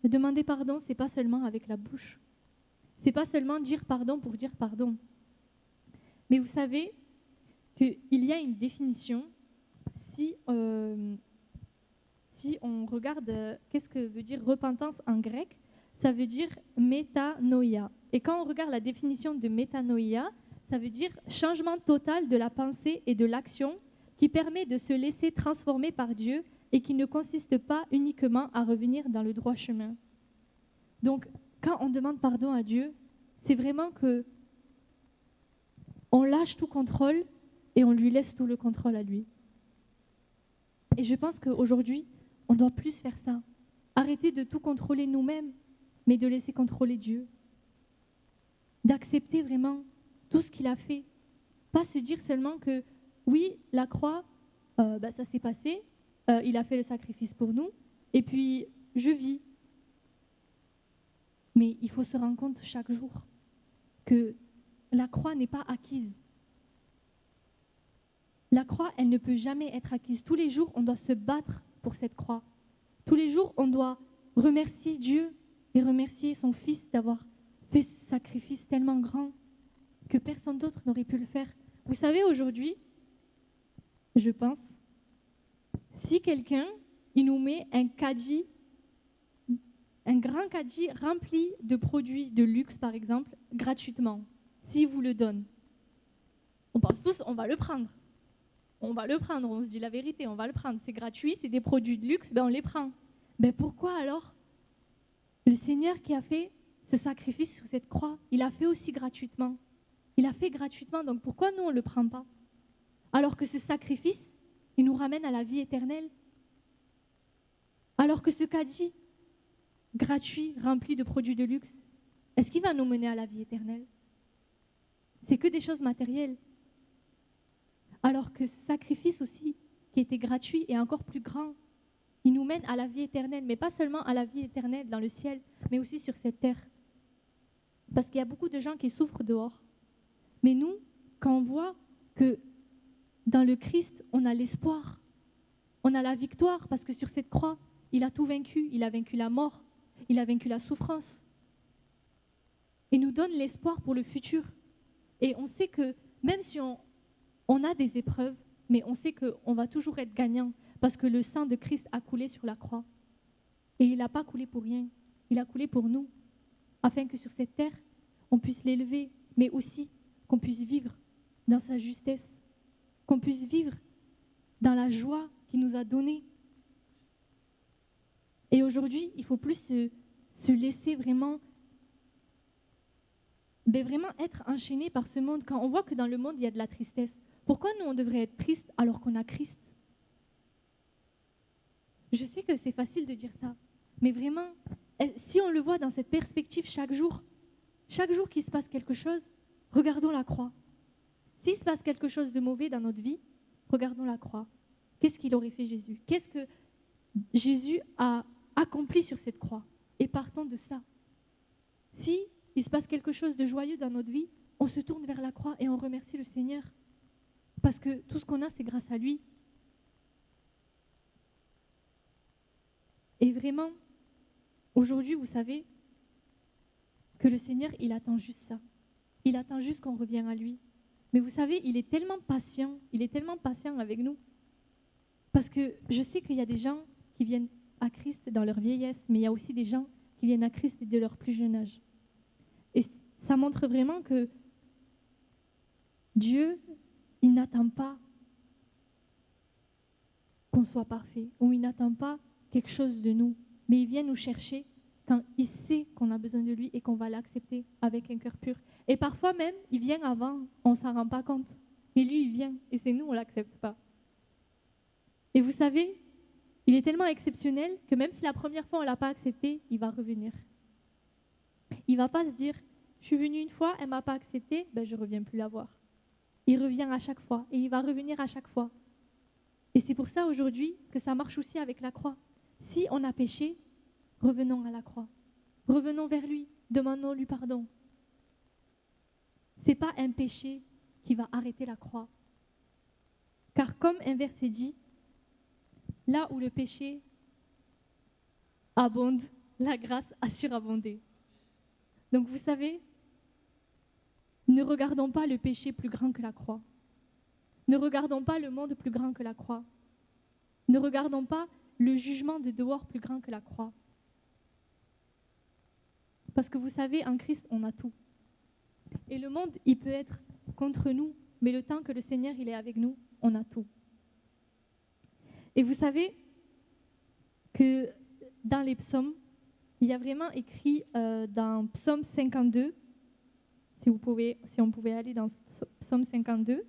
demander pardon, ce n'est pas seulement avec la bouche. Ce n'est pas seulement dire pardon pour dire pardon. Mais vous savez qu'il y a une définition, si on regarde qu'est-ce que veut dire repentance en grec, ça veut dire métanoïa. Et quand on regarde la définition de métanoïa, ça veut dire changement total de la pensée et de l'action qui permet de se laisser transformer par Dieu et qui ne consiste pas uniquement à revenir dans le droit chemin. Donc, quand on demande pardon à Dieu, c'est vraiment que on lâche tout contrôle et on lui laisse tout le contrôle à lui. Et je pense qu'aujourd'hui, on doit plus faire ça. Arrêter de tout contrôler nous-mêmes, mais de laisser contrôler Dieu. D'accepter vraiment tout ce qu'il a fait. Pas se dire seulement que, oui, la croix, ça s'est passé, il a fait le sacrifice pour nous, et puis je vis. Mais il faut se rendre compte chaque jour que la croix n'est pas acquise. La croix, elle ne peut jamais être acquise. Tous les jours, on doit se battre pour cette croix. Tous les jours, on doit remercier Dieu et remercier son Fils d'avoir fait ce sacrifice tellement grand que personne d'autre n'aurait pu le faire. Vous savez, aujourd'hui, je pense, si quelqu'un, il nous met un caddie, un grand caddie rempli de produits de luxe, par exemple, gratuitement, s'il vous le donne, on pense tous, on va le prendre. On va le prendre, on se dit la vérité, on va le prendre. C'est gratuit, c'est des produits de luxe, on les prend. Pourquoi alors Le Seigneur qui a fait ce sacrifice sur cette croix, il a fait aussi gratuitement. Il a fait gratuitement, donc pourquoi nous on ne le prend pas? Alors que ce sacrifice, il nous ramène à la vie éternelle. Alors que ce caddie gratuit, rempli de produits de luxe, est-ce qu'il va nous mener à la vie éternelle? C'est que des choses matérielles. Alors que ce sacrifice aussi, qui était gratuit et encore plus grand, il nous mène à la vie éternelle, mais pas seulement à la vie éternelle dans le ciel, mais aussi sur cette terre. Parce qu'il y a beaucoup de gens qui souffrent dehors. Mais nous, quand on voit que dans le Christ, on a l'espoir, on a la victoire, parce que sur cette croix, il a tout vaincu. Il a vaincu la mort, il a vaincu la souffrance. Il nous donne l'espoir pour le futur. Et on sait que même si on a des épreuves, mais on sait qu'on va toujours être gagnant, parce que le sang de Christ a coulé sur la croix. Et il n'a pas coulé pour rien, il a coulé pour nous, afin que sur cette terre, on puisse l'élever, mais aussi qu'on puisse vivre dans sa justesse, qu'on puisse vivre dans la joie qu'il nous a donnée. Et aujourd'hui, il ne faut plus se laisser vraiment être enchaîné par ce monde. Quand on voit que dans le monde, il y a de la tristesse, pourquoi nous, on devrait être triste alors qu'on a Christ? Je sais que c'est facile de dire ça, mais vraiment, si on le voit dans cette perspective chaque jour qu'il se passe quelque chose, regardons la croix. S'il se passe quelque chose de mauvais dans notre vie, regardons la croix. Qu'est-ce qu'il aurait fait Jésus? Qu'est-ce que Jésus a accompli sur cette croix? Et partons de ça. Si il se passe quelque chose de joyeux dans notre vie, on se tourne vers la croix et on remercie le Seigneur. Parce que tout ce qu'on a, c'est grâce à lui. Et vraiment, aujourd'hui, vous savez que le Seigneur, il attend juste ça. Il attend juste qu'on revienne à lui. Mais vous savez, il est tellement patient avec nous. Parce que je sais qu'il y a des gens qui viennent à Christ dans leur vieillesse, mais il y a aussi des gens qui viennent à Christ de leur plus jeune âge. Et ça montre vraiment que Dieu, il n'attend pas qu'on soit parfait, ou il n'attend pas quelque chose de nous, mais il vient nous chercher quand il sait qu'on a besoin de lui et qu'on va l'accepter avec un cœur pur. Et parfois même, il vient avant, on ne s'en rend pas compte. Mais lui, il vient, et c'est nous, on ne l'accepte pas. Et vous savez, il est tellement exceptionnel que même si la première fois, on ne l'a pas accepté, il va revenir. Il ne va pas se dire, je suis venu une fois, elle ne m'a pas accepté, ben je ne reviens plus la voir. Il revient à chaque fois, et il va revenir à chaque fois. Et c'est pour ça aujourd'hui que ça marche aussi avec la croix. Si on a péché, revenons à la croix. Revenons vers lui, demandons-lui pardon. Ce n'est pas un péché qui va arrêter la croix. Car comme un verset dit, là où le péché abonde, la grâce a surabondé. Donc vous savez, ne regardons pas le péché plus grand que la croix. Ne regardons pas le monde plus grand que la croix. Ne regardons pas le jugement de dehors plus grand que la croix. Parce que vous savez, en Christ, on a tout. Et le monde, il peut être contre nous, mais le temps que le Seigneur, il est avec nous, on a tout. Et vous savez que dans les psaumes, il y a vraiment écrit dans Psaume 52, si on pouvait aller dans Psaume 52,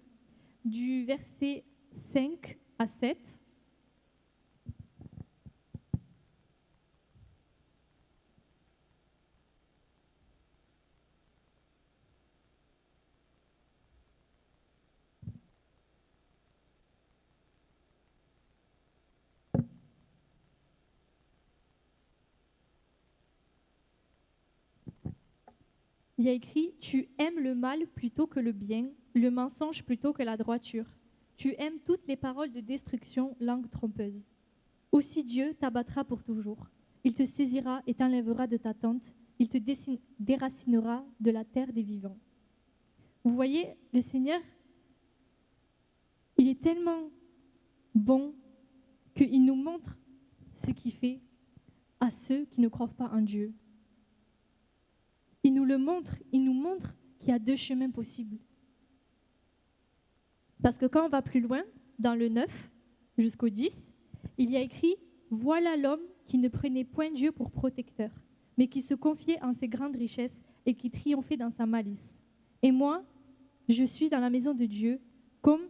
du verset 5 à 7. Il y a écrit « Tu aimes le mal plutôt que le bien, le mensonge plutôt que la droiture. Tu aimes toutes les paroles de destruction, langue trompeuse. Aussi Dieu t'abattra pour toujours. Il te saisira et t'enlèvera de ta tente. Il te déracinera de la terre des vivants. » Vous voyez, le Seigneur, il est tellement bon qu'il nous montre ce qu'il fait à ceux qui ne croient pas en Dieu. Il nous montre qu'il y a deux chemins possibles. Parce que quand on va plus loin, dans le 9 jusqu'au 10, il y a écrit « Voilà l'homme qui ne prenait point Dieu pour protecteur, mais qui se confiait en ses grandes richesses et qui triomphait dans sa malice. Et moi, je suis dans la maison de Dieu comme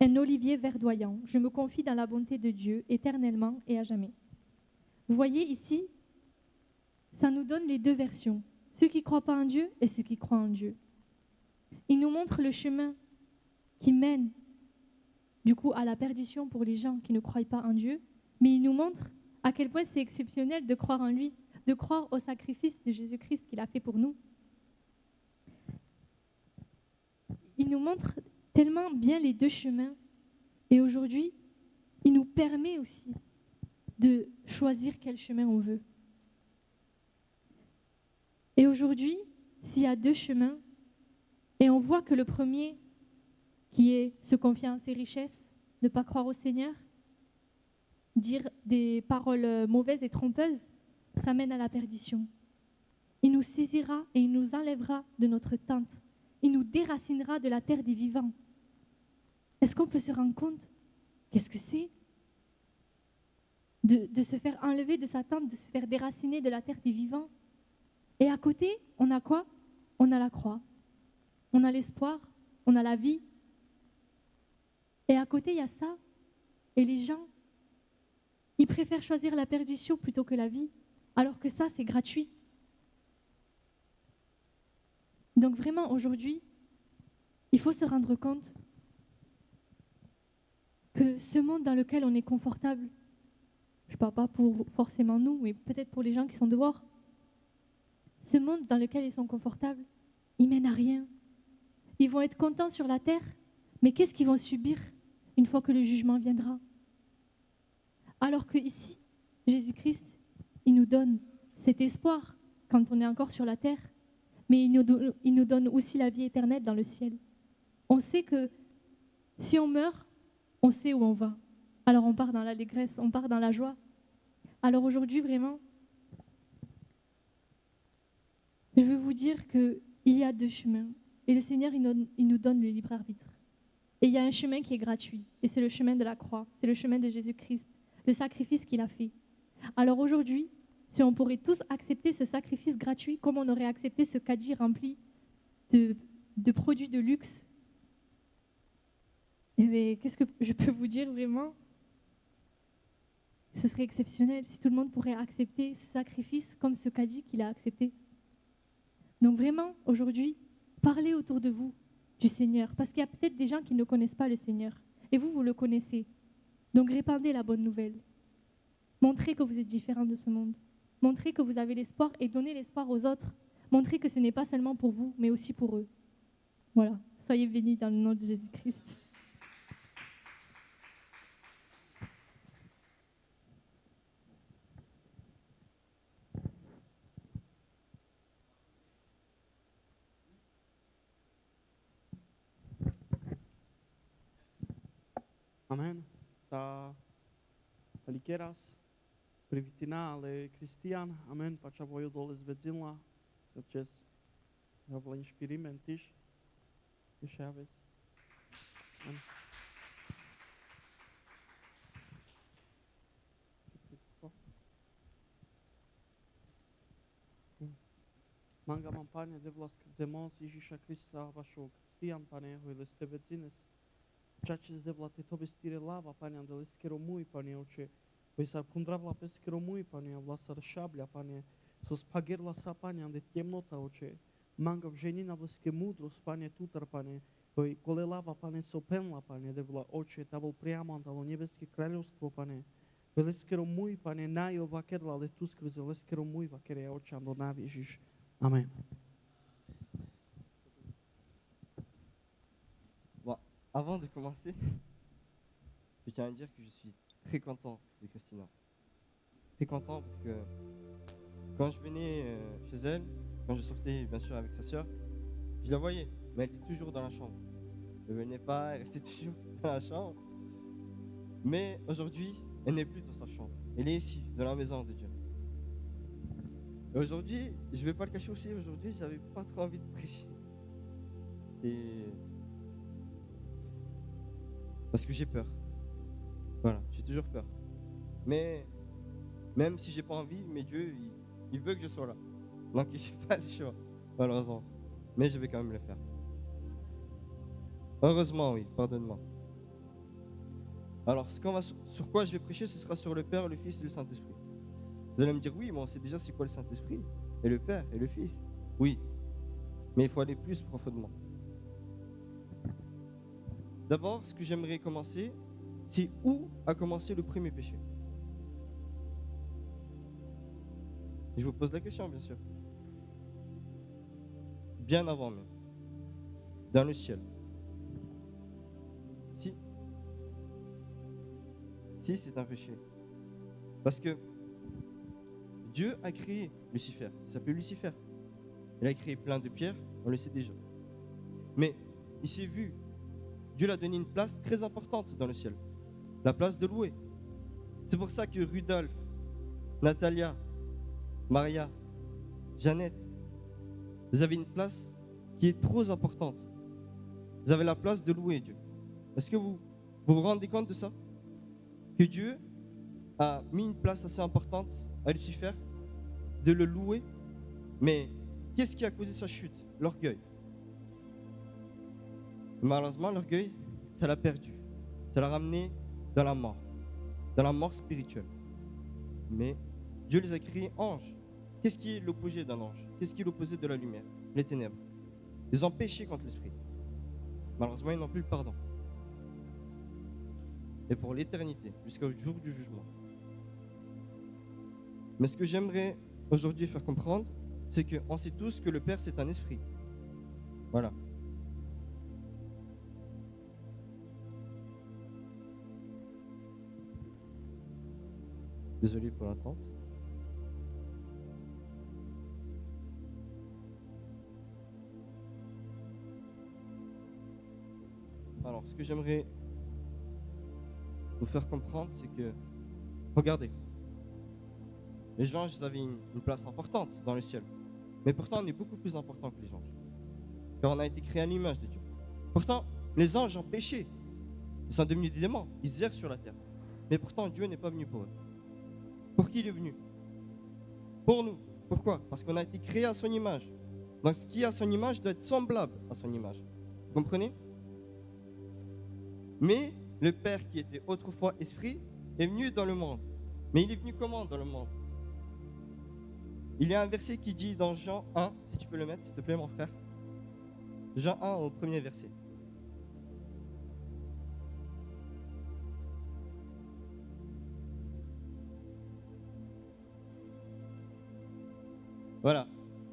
un olivier verdoyant. Je me confie dans la bonté de Dieu éternellement et à jamais. Vous voyez ici, ça nous donne les deux versions, ceux qui ne croient pas en Dieu et ceux qui croient en Dieu. Il nous montre le chemin qui mène du coup à la perdition pour les gens qui ne croient pas en Dieu, mais il nous montre à quel point c'est exceptionnel de croire en lui, de croire au sacrifice de Jésus-Christ qu'il a fait pour nous. Il nous montre tellement bien les deux chemins et aujourd'hui, il nous permet aussi de choisir quel chemin on veut. Et aujourd'hui, s'il y a deux chemins, et on voit que le premier, qui est se confier en ses richesses, ne pas croire au Seigneur, dire des paroles mauvaises et trompeuses, ça mène à la perdition. Il nous saisira et il nous enlèvera de notre tente. Il nous déracinera de la terre des vivants. Est-ce qu'on peut se rendre compte qu'est-ce que c'est de se faire enlever de sa tente, de se faire déraciner de la terre des vivants? Et à côté, on a quoi? On a la croix. On a l'espoir, on a la vie. Et à côté, il y a ça. Et les gens, ils préfèrent choisir la perdition plutôt que la vie, alors que ça, c'est gratuit. Donc vraiment, aujourd'hui, il faut se rendre compte que ce monde dans lequel on est confortable, je ne parle pas pour forcément nous, mais peut-être pour les gens qui sont dehors, ce monde dans lequel ils sont confortables, il mène à rien. Ils vont être contents sur la terre, mais qu'est-ce qu'ils vont subir une fois que le jugement viendra? Alors que ici, Jésus-Christ, il nous donne cet espoir quand on est encore sur la terre, mais il nous donne aussi la vie éternelle dans le ciel. On sait que si on meurt, on sait où on va. Alors on part dans l'allégresse, on part dans la joie. Alors aujourd'hui, vraiment, je veux vous dire qu'il y a deux chemins. Et le Seigneur, il nous donne le libre arbitre. Et il y a un chemin qui est gratuit. Et c'est le chemin de la croix. C'est le chemin de Jésus-Christ. Le sacrifice qu'il a fait. Alors aujourd'hui, si on pourrait tous accepter ce sacrifice gratuit, comme on aurait accepté ce caddie rempli de produits de luxe, eh bien, qu'est-ce que je peux vous dire vraiment? Ce serait exceptionnel si tout le monde pourrait accepter ce sacrifice comme ce caddie qu'il a accepté. Donc vraiment, aujourd'hui, parlez autour de vous du Seigneur, parce qu'il y a peut-être des gens qui ne connaissent pas le Seigneur, et vous, vous le connaissez. Donc répandez la bonne nouvelle. Montrez que vous êtes différents de ce monde. Montrez que vous avez l'espoir et donnez l'espoir aux autres. Montrez que ce n'est pas seulement pour vous, mais aussi pour eux. Voilà, soyez bénis dans le nom de Jésus-Christ. Amen. Palikeras, privitina ale Cristian, amen, pa qa voju dole zvedzinla, da čes javla inšpirimen tiš, tišavec. Amen. Mangamam, Pane, de vlask zemons Ižiša Krista, vašo Cristian, Pane, hojle ste vedzines, Čače zdevla te tobe stire lava, Pane, andele skero mui, Pane, oče, koji sa kundravla pe skero mui, Pane, vlasar šablja, Pane, so spagerla sa, Pane, ande temnota, oče, mangav ženina vlaske mudrost, Pane, tutar, Pane, koji kole lava, Pane, so penla, Pane, devla, oče, tavol prijamo andalo nebeske kraljevstvo, Pane, vele skero mui, Pane, najo vakerla, ale tu skrze leskero mui, vakere, oče, ando navižiš. Amen. Bon, avant de commencer, je tiens à dire que je suis très content de Christina. Très content parce que quand je venais chez elle, quand je sortais bien sûr avec sa sœur, je la voyais, mais elle était toujours dans la chambre. Elle ne venait pas, elle restait toujours dans la chambre. Mais aujourd'hui, elle n'est plus dans sa chambre. Elle est ici, dans la maison de Dieu. Et aujourd'hui, je ne vais pas le cacher aussi, aujourd'hui, j'avais pas trop envie de prêcher. C'est parce que j'ai peur. Voilà, j'ai toujours peur. Mais même si j'ai pas envie, mais Dieu, Il veut que je sois là. Donc je n'ai pas le choix, malheureusement. Mais je vais quand même le faire. Heureusement, oui, pardonne-moi. Alors, sur quoi je vais prêcher, ce sera sur le Père, le Fils et le Saint-Esprit. Vous allez me dire, oui, mais on sait déjà c'est quoi le Saint-Esprit, et le Père, et le Fils. Oui, mais il faut aller plus profondément. D'abord, ce que j'aimerais commencer, c'est où a commencé le premier péché. Je vous pose la question, bien sûr. Bien avant même. Dans le ciel. Si, c'est un péché. Parce que Dieu a créé Lucifer. Il s'appelle Lucifer. Il a créé plein de pierres, on le sait déjà. Mais il s'est vu, Dieu lui a donné une place très importante dans le ciel. La place de louer. C'est pour ça que Rudolph, Natalia, Maria, Jeannette, vous avez une place qui est trop importante. Vous avez la place de louer Dieu. Est-ce que vous rendez compte de ça? Que Dieu a mis une place assez importante à Lucifer, de le louer. Mais qu'est-ce qui a causé sa chute? L'orgueil. Malheureusement, l'orgueil, ça l'a perdu. Ça l'a ramené dans la mort spirituelle. Mais Dieu les a créés anges. Qu'est-ce qui est l'opposé d'un ange? Qu'est-ce qui est l'opposé de la lumière? Les ténèbres. Ils ont péché contre l'esprit. Malheureusement, ils n'ont plus le pardon. Et pour l'éternité, jusqu'au jour du jugement. Mais ce que j'aimerais aujourd'hui faire comprendre, c'est qu'on sait tous que le Père, c'est un esprit. Voilà. Désolé pour l'attente. Alors, ce que j'aimerais vous faire comprendre, c'est que, regardez, les anges, ils avaient une place importante dans le ciel. Mais pourtant, on est beaucoup plus important que les anges. Car on a été créé à l'image de Dieu. Pourtant, les anges ont péché. Ils sont devenus des démons. Ils errent sur la terre. Mais pourtant, Dieu n'est pas venu pour eux. Pour qui il est venu? Pour nous. Pourquoi? Parce qu'on a été créé à son image. Donc, ce qui est à son image doit être semblable à son image. Vous comprenez? Mais le Père qui était autrefois esprit est venu dans le monde. Mais il est venu comment dans le monde? Il y a un verset qui dit dans Jean 1, si tu peux le mettre s'il te plaît mon frère. Jean 1 au premier verset. Voilà.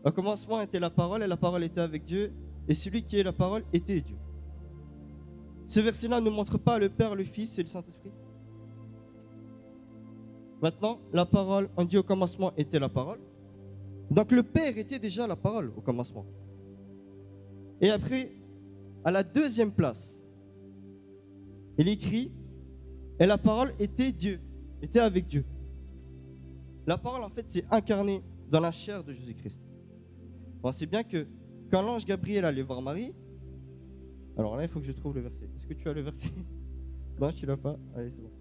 Au commencement était la parole et la parole était avec Dieu et celui qui est la parole était Dieu. Ce verset-là ne montre pas le Père, le Fils et le Saint-Esprit. Maintenant, la parole, on dit au commencement était la parole. Donc le Père était déjà la parole au commencement. Et après, à la deuxième place, il écrit, et la parole était Dieu, était avec Dieu. La parole, en fait, s'est incarnée dans la chair de Jésus-Christ. Bon, c'est bien que quand l'ange Gabriel allait voir Marie, alors là, il faut que je trouve le verset. Est-ce que tu as le verset? Non, tu l'as pas? Allez, c'est bon.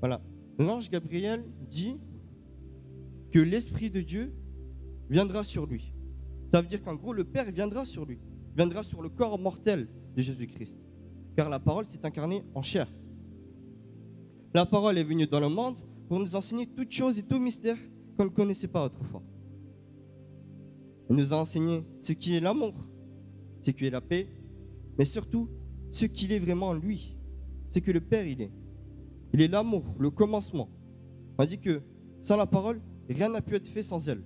Voilà. L'ange Gabriel dit que l'Esprit de Dieu viendra sur lui. Ça veut dire qu'en gros, le Père viendra sur lui. Viendra sur le corps mortel de Jésus-Christ. Car la parole s'est incarnée en chair. La parole est venue dans le monde pour nous enseigner toutes choses et tout mystère qu'on ne connaissait pas autrefois. Elle nous a enseigné ce qui est l'amour, ce qui est la paix, mais surtout ce qu'il est vraiment lui. C'est que le Père, il est. Il est l'amour, le commencement. On dit que sans la parole, rien n'a pu être fait sans elle.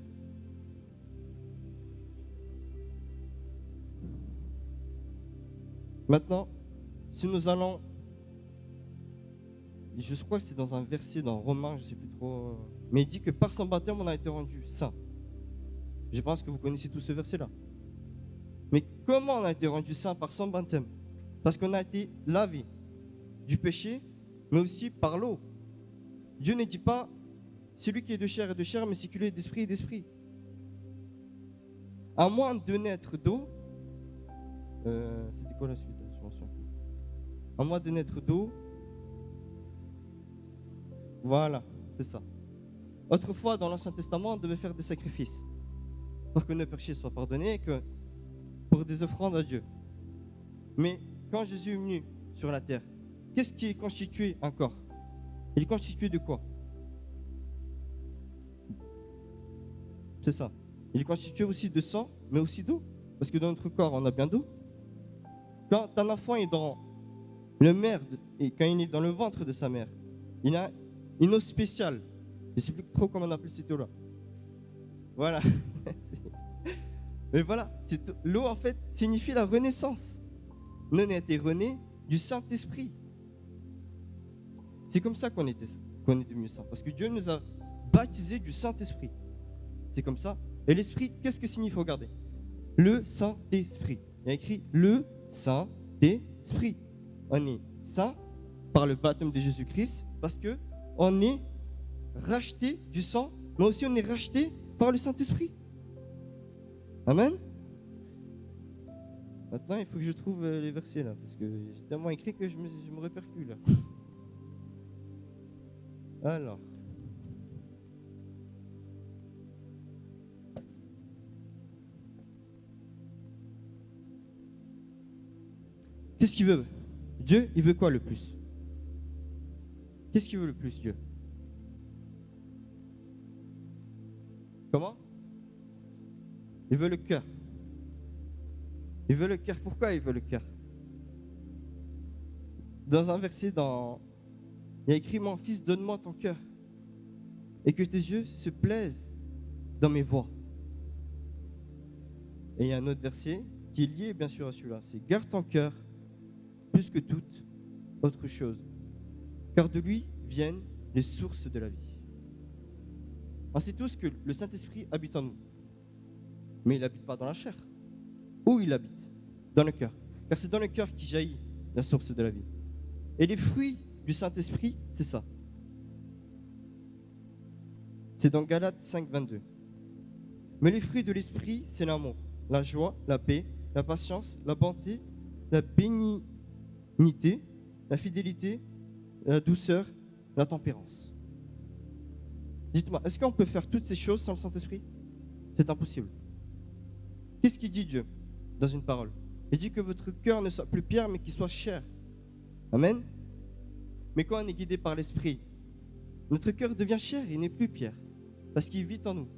Maintenant, si nous allons, je crois que c'est dans un verset dans Romains, je ne sais plus trop, mais il dit que par son baptême, on a été rendu saint. Je pense que vous connaissez tout ce verset-là. Mais comment on a été rendu saint par son baptême? Parce qu'on a été lavé du péché, mais aussi par l'eau. Dieu ne dit pas celui qui est de chair, mais celui qui est d'esprit, est d'esprit. À moins de naître d'eau, c'était quoi la suite? Je m'en souviens plus. À moins de naître d'eau, voilà, C'est ça. Autrefois, dans l'Ancien Testament, on devait faire des sacrifices pour que nos péchés soient pardonnés et que pour des offrandes à Dieu. Mais quand Jésus est venu sur la terre, qu'est-ce qui est constitué un corps? Il est constitué de quoi? C'est ça. Il est constitué aussi de sang, mais aussi d'eau. Parce que dans notre corps, on a bien d'eau. Quand un enfant est dans le mère, et quand il est dans le ventre de sa mère, il a une eau spéciale. Je ne sais plus trop comment on appelle cette eau-là. Voilà. Mais voilà, l'eau en fait signifie la renaissance. Nous, on a été renés du Saint-Esprit. C'est comme ça qu'on est devenu saints. Parce que Dieu nous a baptisés du Saint-Esprit. C'est comme ça. Et l'Esprit, qu'est-ce que signifie? Regardez. Le Saint-Esprit. Il y a écrit le Saint-Esprit. On est saint par le baptême de Jésus-Christ parce que on est racheté du sang, mais aussi on est racheté par le Saint-Esprit. Amen. Maintenant, il faut que je trouve les versets là, parce que j'ai tellement écrit que je me répercule là. Alors. Qu'est-ce qu'il veut? Dieu, il veut quoi le plus? Qu'est-ce qu'il veut le plus, Dieu? Comment? Il veut le cœur. Il veut le cœur. Pourquoi il veut le cœur? Dans un verset, il y a écrit: mon fils, donne-moi ton cœur et que tes yeux se plaisent dans mes voies. Et il y a un autre verset qui est lié bien sûr à celui-là. C'est: garde ton cœur plus que toute autre chose, car de lui viennent les sources de la vie. On sait tous que le Saint-Esprit habite en nous, mais il n'habite pas dans la chair. Où il habite? Dans le cœur, car c'est dans le cœur qui jaillit la source de la vie. Et les fruits du Saint-Esprit, c'est ça. C'est dans Galates 5, 22. Mais les fruits de l'Esprit, c'est l'amour, la joie, la paix, la patience, la bonté, la bénignité, la fidélité, la douceur, la tempérance. Dites-moi, est-ce qu'on peut faire toutes ces choses sans le Saint-Esprit? C'est impossible. Qu'est-ce qu'il dit Dieu dans une parole? Il dit que votre cœur ne soit plus pierre, mais qu'il soit chair. Amen. Mais quand on est guidé par l'Esprit, notre cœur devient chair, il n'est plus pierre, parce qu'il vit en nous.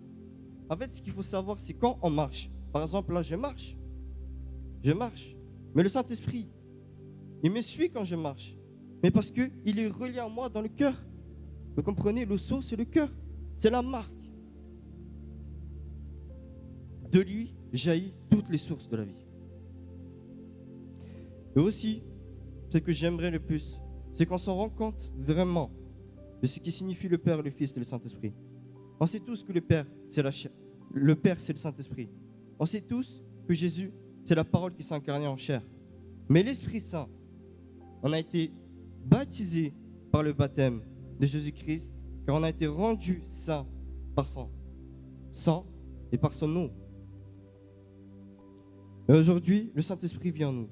En fait, ce qu'il faut savoir, c'est quand on marche. Par exemple, là, je marche, mais le Saint-Esprit, il me suit quand je marche, mais parce qu'il est relié à moi dans le cœur. Vous comprenez, le sceau, c'est le cœur, c'est la marque. De lui jaillit toutes les sources de la vie. Et aussi, ce que j'aimerais le plus, c'est qu'on s'en rend compte vraiment de ce qui signifie le Père, le Fils et le Saint-Esprit. On sait tous que le Père, c'est la chair. Le Père, c'est le Saint-Esprit. On sait tous que Jésus, c'est la parole qui s'est incarnée en chair. Mais l'Esprit Saint, on a été baptisé par le baptême de Jésus-Christ, car on a été rendu saint par son sang et par son eau. Et aujourd'hui, le Saint-Esprit vit en nous.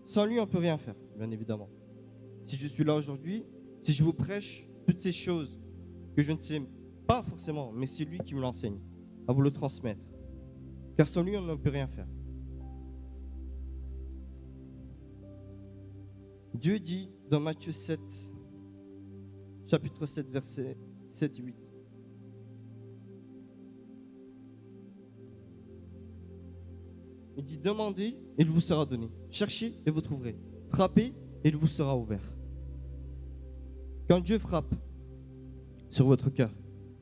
Sans lui, on ne peut rien faire, bien évidemment. Si je suis là aujourd'hui, si je vous prêche toutes ces choses que je ne sais pas forcément, mais c'est lui qui me l'enseigne, à vous le transmettre. Car sans lui, on ne peut rien faire. Dieu dit dans Matthieu 7, chapitre 7, versets 7 et 8. Il dit: demandez et il vous sera donné. Cherchez et vous trouverez. Frappez et il vous sera ouvert. Quand Dieu frappe sur votre cœur,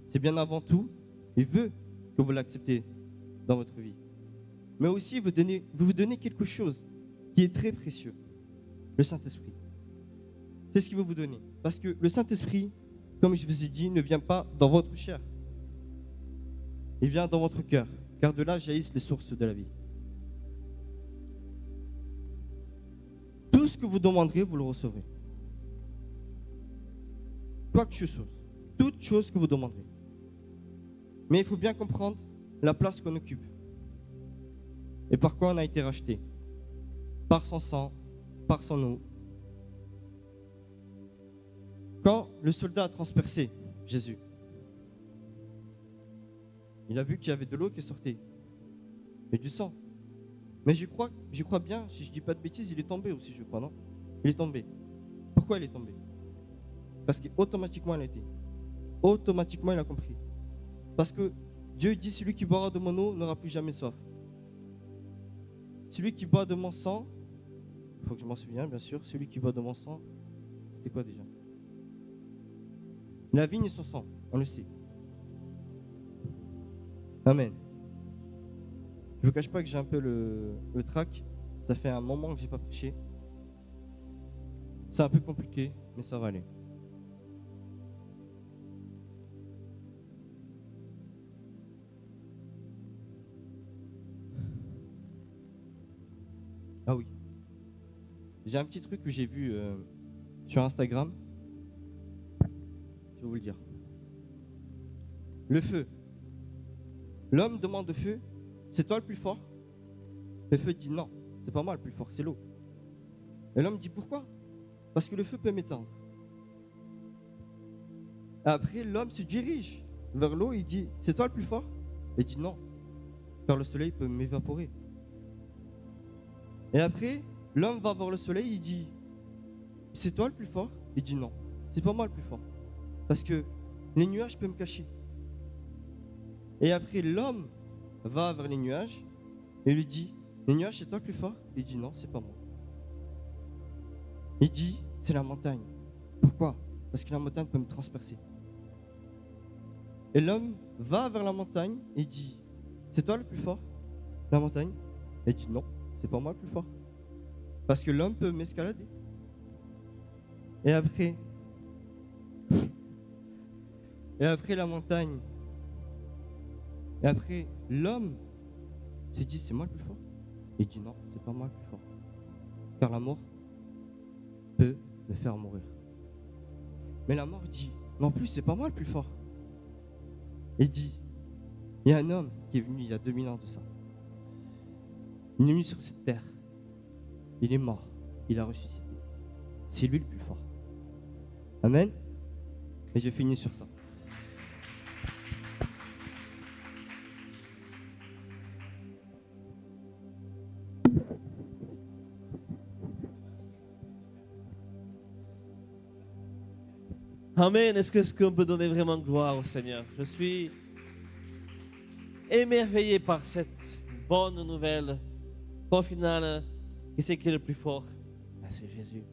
c'est bien avant tout, il veut que vous l'acceptiez dans votre vie. Mais aussi, il veut vous donner quelque chose qui est très précieux. Le Saint-Esprit. C'est ce qu'il veut vous donner. Parce que le Saint-Esprit, comme je vous ai dit, ne vient pas dans votre chair. Il vient dans votre cœur. Car de là jaillissent les sources de la vie. Tout ce que vous demanderez, vous le recevrez. Quoi que ce soit. Toute chose que vous demanderez. Mais il faut bien comprendre la place qu'on occupe. Et par quoi on a été racheté. Par son sang, par son eau. Quand le soldat a transpercé Jésus. Il a vu qu'il y avait de l'eau qui sortait. Et du sang. Mais je crois bien, si je ne dis pas de bêtises, il est tombé aussi, je crois, non? Il est tombé. Pourquoi il est tombé? Parce qu'automatiquement, il a été. Automatiquement, il a compris. Parce que Dieu dit, celui qui boira de mon eau n'aura plus jamais soif. Celui qui boit de mon sang, il faut que je m'en souvienne, bien sûr, celui qui boit de mon sang, c'était quoi déjà? La vigne et son sang, on le sait. Amen. Je ne vous cache pas que j'ai un peu le trac. Ça fait un moment que je n'ai pas prêché. C'est un peu compliqué, mais ça va aller. Ah oui. J'ai un petit truc que j'ai vu sur Instagram. Je vais vous le dire. Le feu. L'homme demande au feu, c'est toi le plus fort? Le feu dit non, c'est pas moi le plus fort, c'est l'eau. Et l'homme dit pourquoi? Parce que le feu peut m'éteindre. Après, l'homme se dirige vers l'eau, il dit, c'est toi le plus fort? Il dit non, car le soleil peut m'évaporer. Et après, l'homme va voir le soleil, il dit, c'est toi le plus fort? Il dit non, c'est pas moi le plus fort. Parce que les nuages peuvent me cacher. Et après, l'homme va vers les nuages et lui dit, les nuages, c'est toi le plus fort? Il dit non, c'est pas moi. Il dit, c'est la montagne. Pourquoi? Parce que la montagne peut me transpercer. Et l'homme va vers la montagne et dit, c'est toi le plus fort? La montagne? Et il dit non, c'est pas moi le plus fort. Parce que l'homme peut m'escalader. Et après la montagne. Et après, l'homme s'est dit, c'est moi le plus fort? Il dit non, c'est pas moi le plus fort. Car la mort peut me faire mourir. Mais la mort dit, non plus, c'est pas moi le plus fort. Il dit, il y a un homme qui est venu il y a 2000 ans de ça. Il est venu sur cette terre. Il est mort. Il a ressuscité. C'est lui le plus fort. Amen. Et je finis sur ça. Amen. Est-ce qu'on peut donner vraiment gloire au Seigneur? Je suis émerveillé par cette bonne nouvelle. Au final, qui c'est qui est le plus fort? C'est Jésus.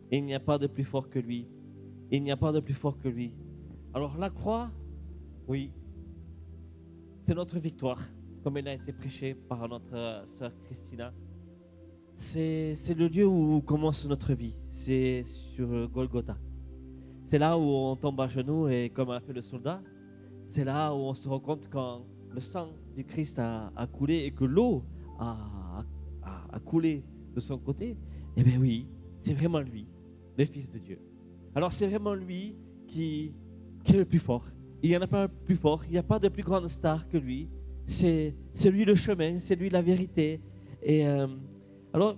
Il n'y a pas de plus fort que lui. Il n'y a pas de plus fort que lui. Alors la croix, oui, c'est notre victoire, comme elle a été prêchée par notre sœur Christina. C'est le lieu où commence notre vie. C'est sur Golgotha. C'est là où on tombe à genoux et comme a fait le soldat, c'est là où on se rend compte quand le sang du Christ a coulé et que l'eau a coulé de son côté. Eh bien oui, c'est vraiment lui, le Fils de Dieu. Alors c'est vraiment lui qui est le plus fort. Il n'y en a pas un plus fort, il n'y a pas de plus grande star que lui. C'est lui le chemin, c'est lui la vérité. Et alors,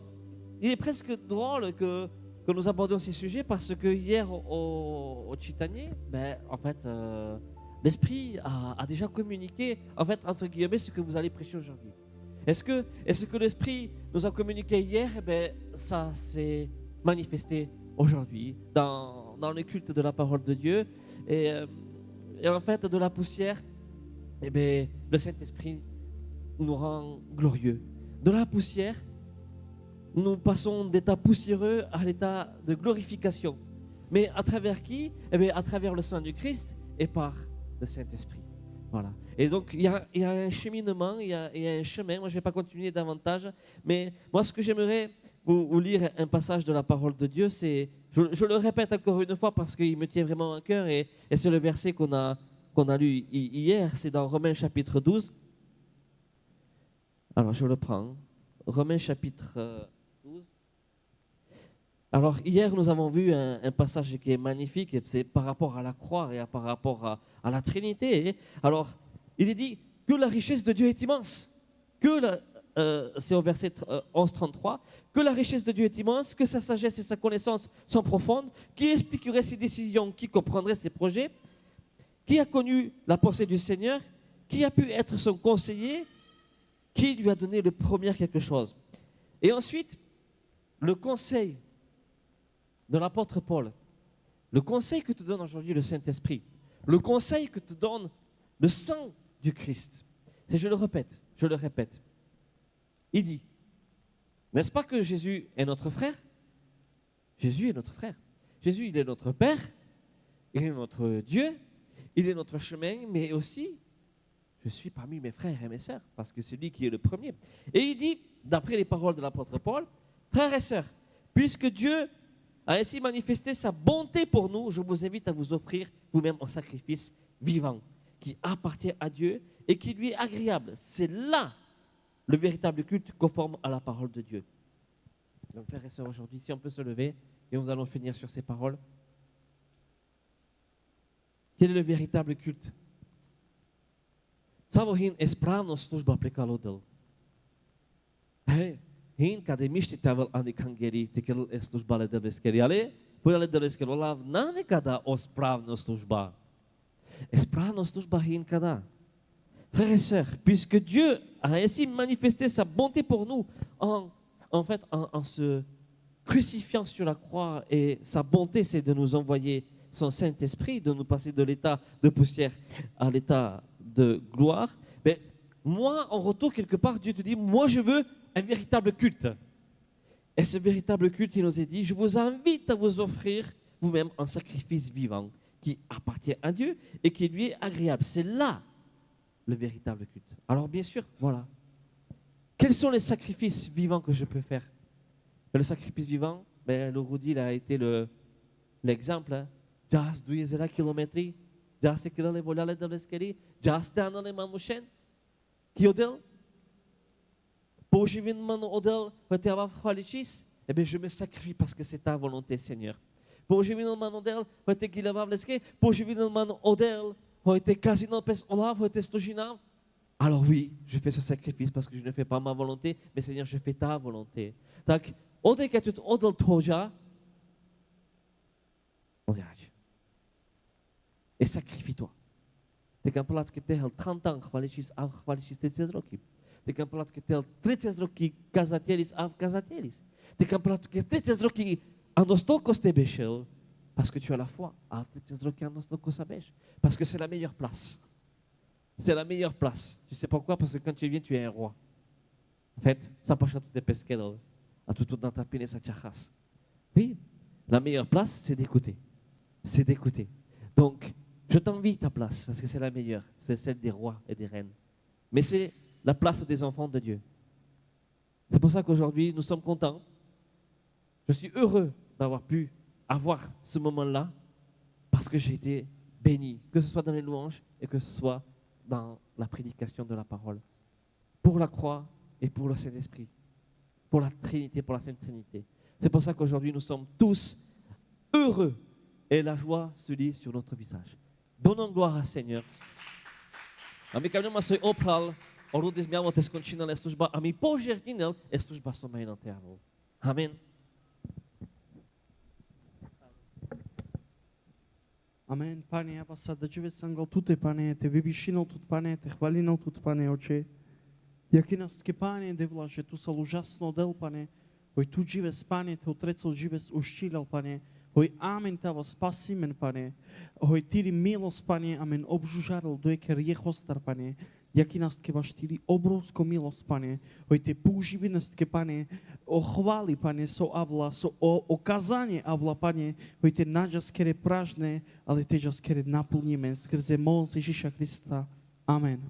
il est presque drôle que nous abordions ces sujets parce que hier au Chitanier, en fait, l'Esprit a déjà communiqué, en fait, entre guillemets, ce que vous allez prêcher aujourd'hui. Est-ce que l'Esprit nous a communiqué hier? Ça s'est manifesté aujourd'hui dans le culte de la parole de Dieu. Et en fait, de la poussière, le Saint-Esprit nous rend glorieux. De la poussière, nous passons d'état poussiéreux à l'état de glorification. Mais à travers qui? À travers le sang du Christ et par le Saint-Esprit. Voilà. Et donc, il y a un cheminement, il y a un chemin. Moi, je ne vais pas continuer davantage. Mais moi, ce que j'aimerais vous lire un passage de la parole de Dieu, c'est, je le répète encore une fois parce qu'il me tient vraiment à cœur et c'est le verset qu'on a lu hier, c'est dans Romains chapitre 12. Alors, je le prends. Romains chapitre 12. Alors, hier, nous avons vu un passage qui est magnifique, c'est par rapport à la croix et par rapport à la Trinité. Alors, il est dit que la richesse de Dieu est immense, c'est au verset 11-33, que la richesse de Dieu est immense, que sa sagesse et sa connaissance sont profondes, qui expliquerait ses décisions, qui comprendrait ses projets, qui a connu la pensée du Seigneur, qui a pu être son conseiller, qui lui a donné le premier quelque chose. Et ensuite, le conseil de l'apôtre Paul, le conseil que te donne aujourd'hui le Saint-Esprit, le conseil que te donne le sang du Christ, c'est, je le répète, il dit, n'est-ce pas que Jésus est notre frère? Jésus est notre frère. Jésus, il est notre Père, il est notre Dieu, il est notre chemin, mais aussi, je suis parmi mes frères et mes sœurs, parce que c'est lui qui est le premier. Et il dit, d'après les paroles de l'apôtre Paul, frères et sœurs, puisque Dieu a ainsi manifesté sa bonté pour nous, je vous invite à vous offrir vous-même en sacrifice vivant, qui appartient à Dieu et qui lui est agréable. C'est là le véritable culte conforme à la parole de Dieu. Donc, frères et sœurs, aujourd'hui, si on peut se lever et nous allons finir sur ces paroles. Quel est le véritable culte? Samo hin je spravno služba prekalodel. Hin kada mištitavel ani kangeri tekel je služba ledeveskeri, ale pojale deveskeri olav na nekada o spravno služba. Spravno služba hin kada. Frères et sœurs, puisque Dieu a ainsi manifesté sa bonté pour nous en se crucifiant sur la croix, et sa bonté c'est de nous envoyer son Saint-Esprit, de nous passer de l'état de poussière à l'état de gloire, mais moi en retour quelque part Dieu te dit, moi je veux un véritable culte. Et ce véritable culte, il nous est dit, je vous invite à vous offrir vous-même un sacrifice vivant qui appartient à Dieu et qui lui est agréable. C'est là le véritable culte. Alors bien sûr, voilà. Quels sont les sacrifices vivants que je peux faire? Le sacrifice vivant, le Rudy a été l'exemple. Just 2 kilometri, just kilole volale de l'eskeri, just anale manushen, qui odel, pour jivin manu odel, peut avoir falichis, eh bien je me sacrifie parce que c'est ta volonté, Seigneur. Pour jivin manu odel, peut être qu'il va l'esker, pour jivin manu odel, peut être casino pes olav, peut être stojinav. Alors oui, je fais ce sacrifice parce que je ne fais pas ma volonté, mais Seigneur, je fais ta volonté. Donc, odel ketut odel toja, on dirait. Et sacrifie-toi. Te kan plaats que te 30 ans, chwalichis 30 roki. Te kan plaats que te 30 roki kazatielis kazatielis. Te kan plaats que 30 roki andostolkos te bechel, parce que tu as la foi. 30 roki andostolkos abech. Parce que c'est la meilleure place. C'est la meilleure place. Tu sais pourquoi? Parce que quand tu viens, tu es un roi. En fait, ça passe à tout des pesqueros, à tout dans ta pine, ça tchachas. Oui, la meilleure place, c'est d'écouter. C'est d'écouter. Donc, je t'envie ta place, parce que c'est la meilleure. C'est celle des rois et des reines. Mais c'est la place des enfants de Dieu. C'est pour ça qu'aujourd'hui, nous sommes contents. Je suis heureux d'avoir pu avoir ce moment-là, parce que j'ai été béni, que ce soit dans les louanges et que ce soit dans la prédication de la parole. Pour la croix et pour le Saint-Esprit. Pour la Trinité, pour la Sainte Trinité. C'est pour ça qu'aujourd'hui, nous sommes tous heureux. Et la joie se lit sur notre visage. Donnons gloire à Seigneur. Ami kamieniem masoj opral, orudis miało te skończone służba, a mi pożegnał jest służba somejną teamu. Amen. Amen. Pane, ja vas sada žive sangol tute, Pane, te vyvyšinul tut, Pane, te chvalinul tut, Pane, Oče. Jakinaske, Pane, de vla, že tu sal užasno del, Pane, oj tu žives, Pane, te otrecol žives uščilal, Pane, oj amen tavo spasimen, Pane, oj tiri milost, Pane, amen obžužaril do eker jehostar, Pane, jakinaske vaš tiri obrovsko milost, Pane, oj te použivinostke, Pane, o hvali, Pane, so avla, so o kazanje avla, Pane, oj te nađaskere pražne, ali te žaskere naplnime, skrze moc Ježiša Krista. Amen.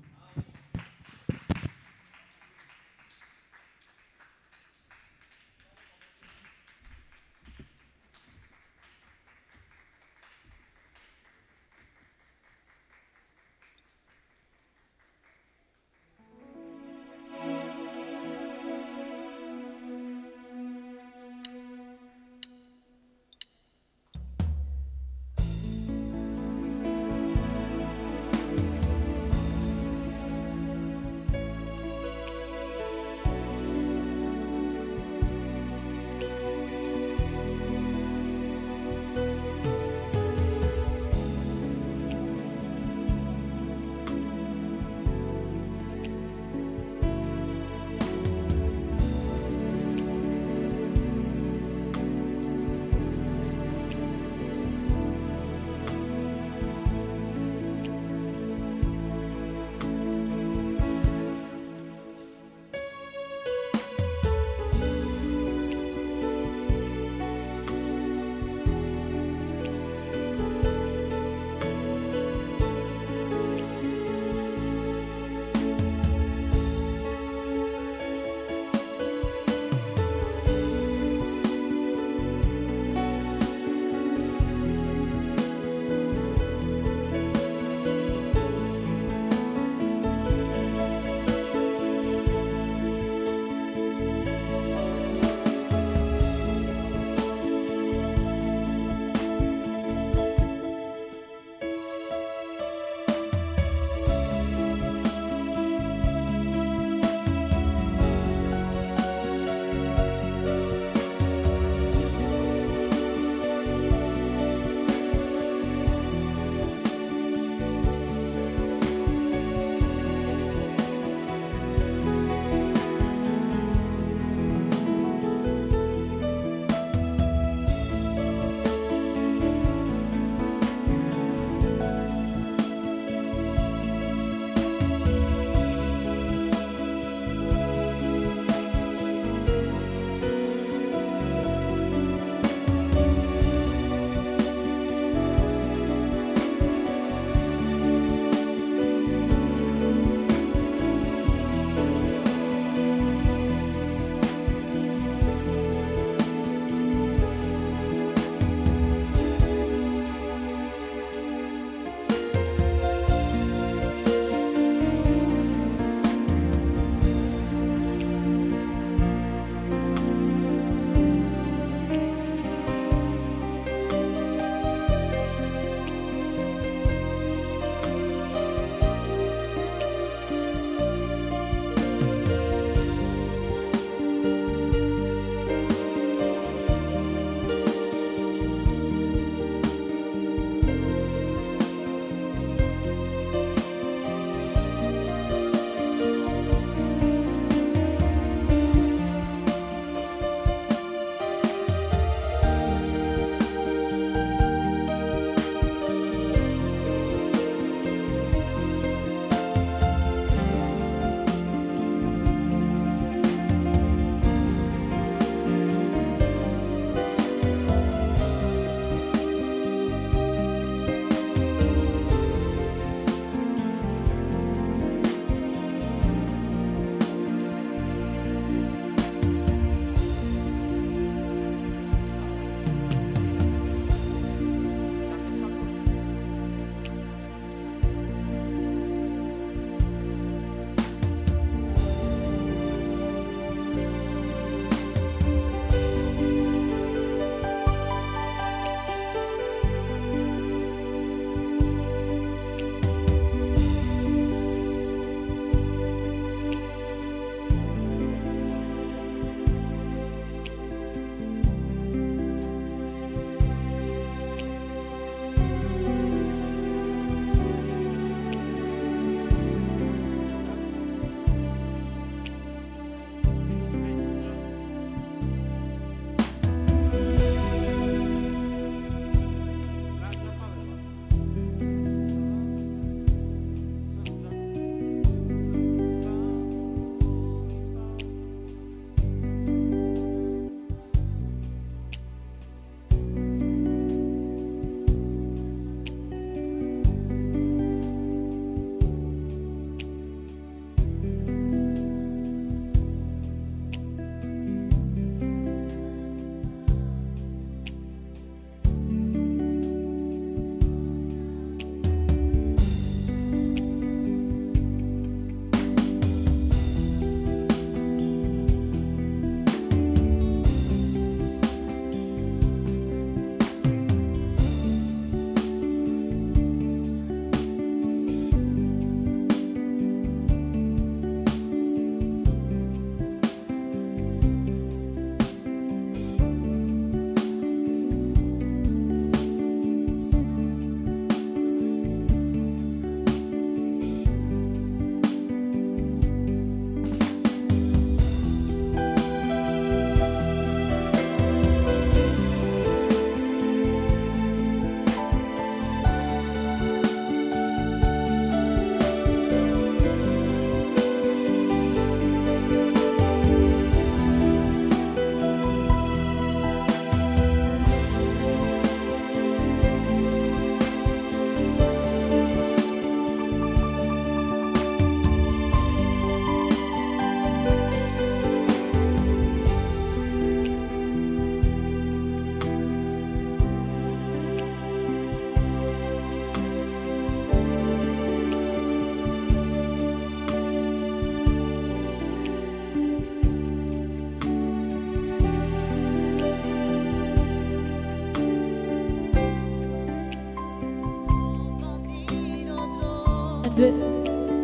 2.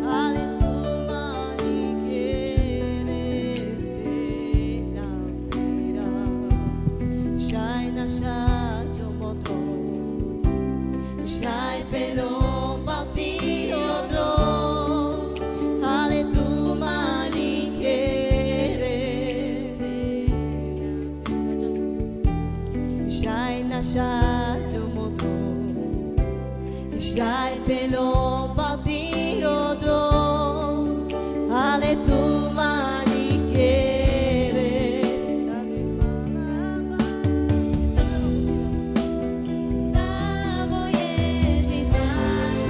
Ale tu mani quieres que la pira, Shaina shajo moto, Shai pelo pati otro, Ale tu mani quieres Shaina shajo moto, Shai pelo pati otro, Ale tu mani quieres. Samo Ježiš náš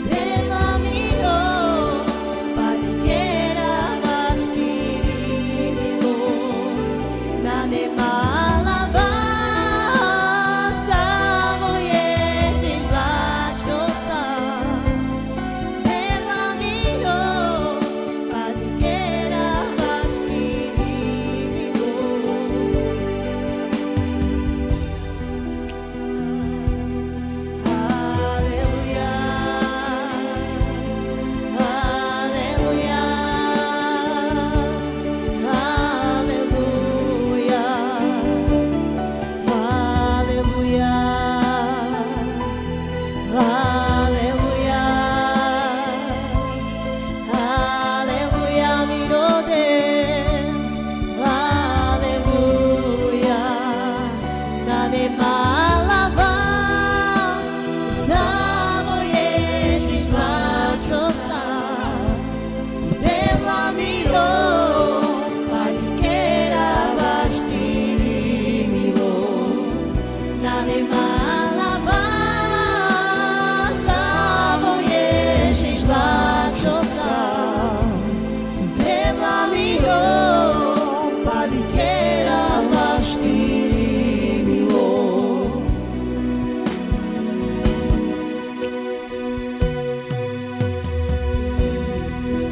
Deva milo, Pani quiera vastir milos, na nemala Samo Ježiš váš Deva milo, Pani quiera vastir milos. Aleluia, aleluia, aleluia, aleluia, aleluia, mirode, aleluia, na nemalava. Samo Ježiš láčosa, Deva milo, Pani quiera vastir milos, na nemalava. Samo Ježiš láčosa, Deva milo, Pani quiera vastir milos.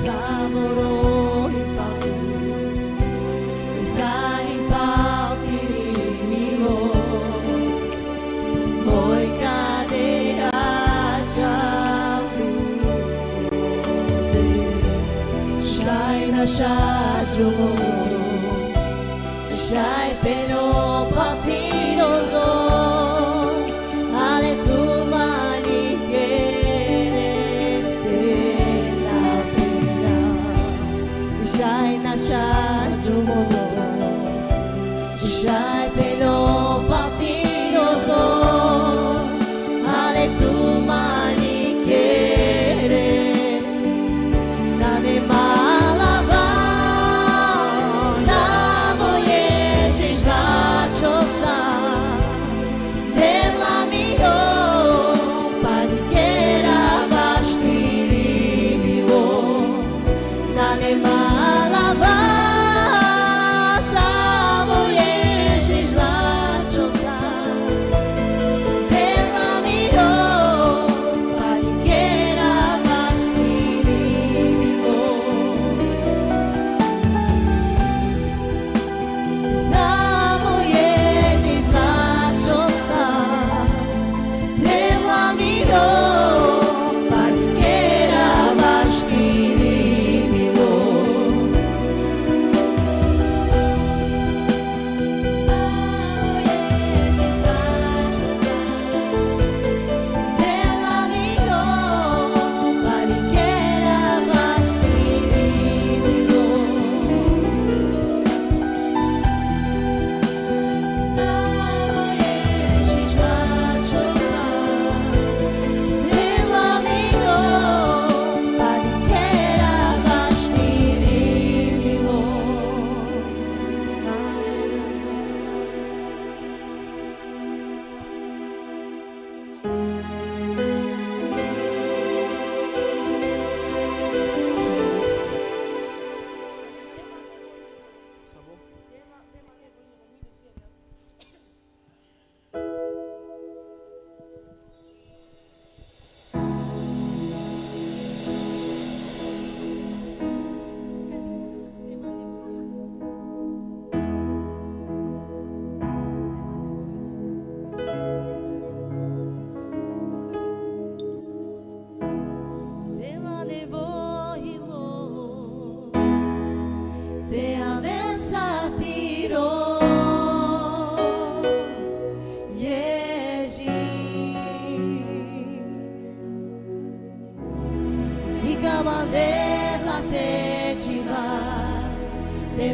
Zamorou e milos, Oi cadeira Shai na shajo, Shai pelo patino do, Ale tu mani quieres de la pena, Shai na shajo, Shai pelo patino do, Ale tu mani quieres. Na nemalava, Samo Ježiš láčosa, Deva milo, Pani quiera vastir milos, na nemalava, Samo Ježiš láčosa.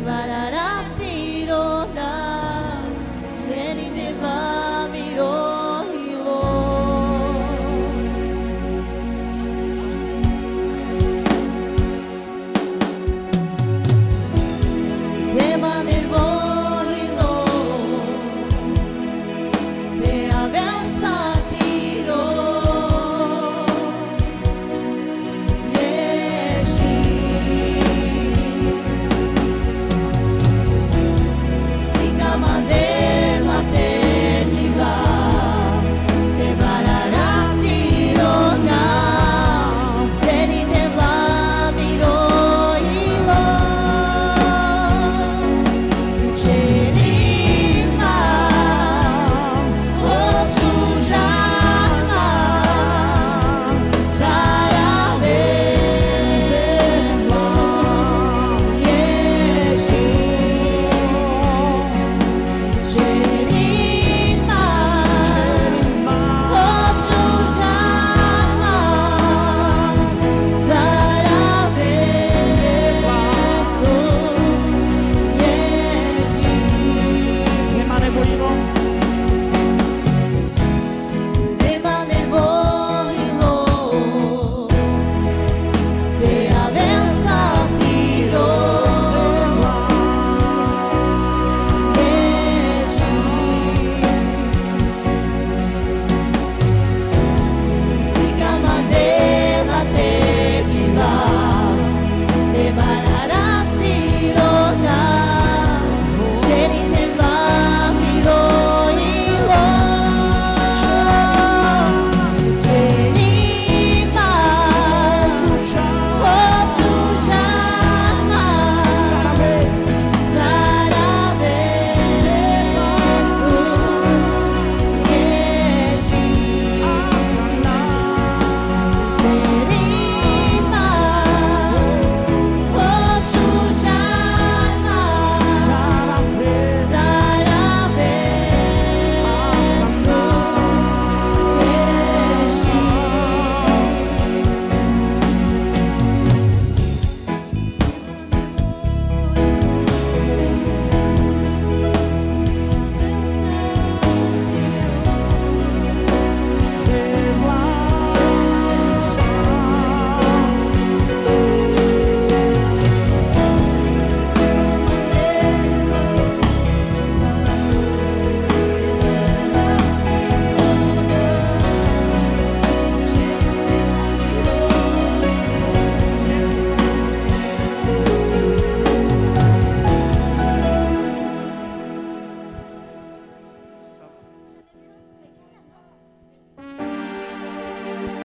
ba da da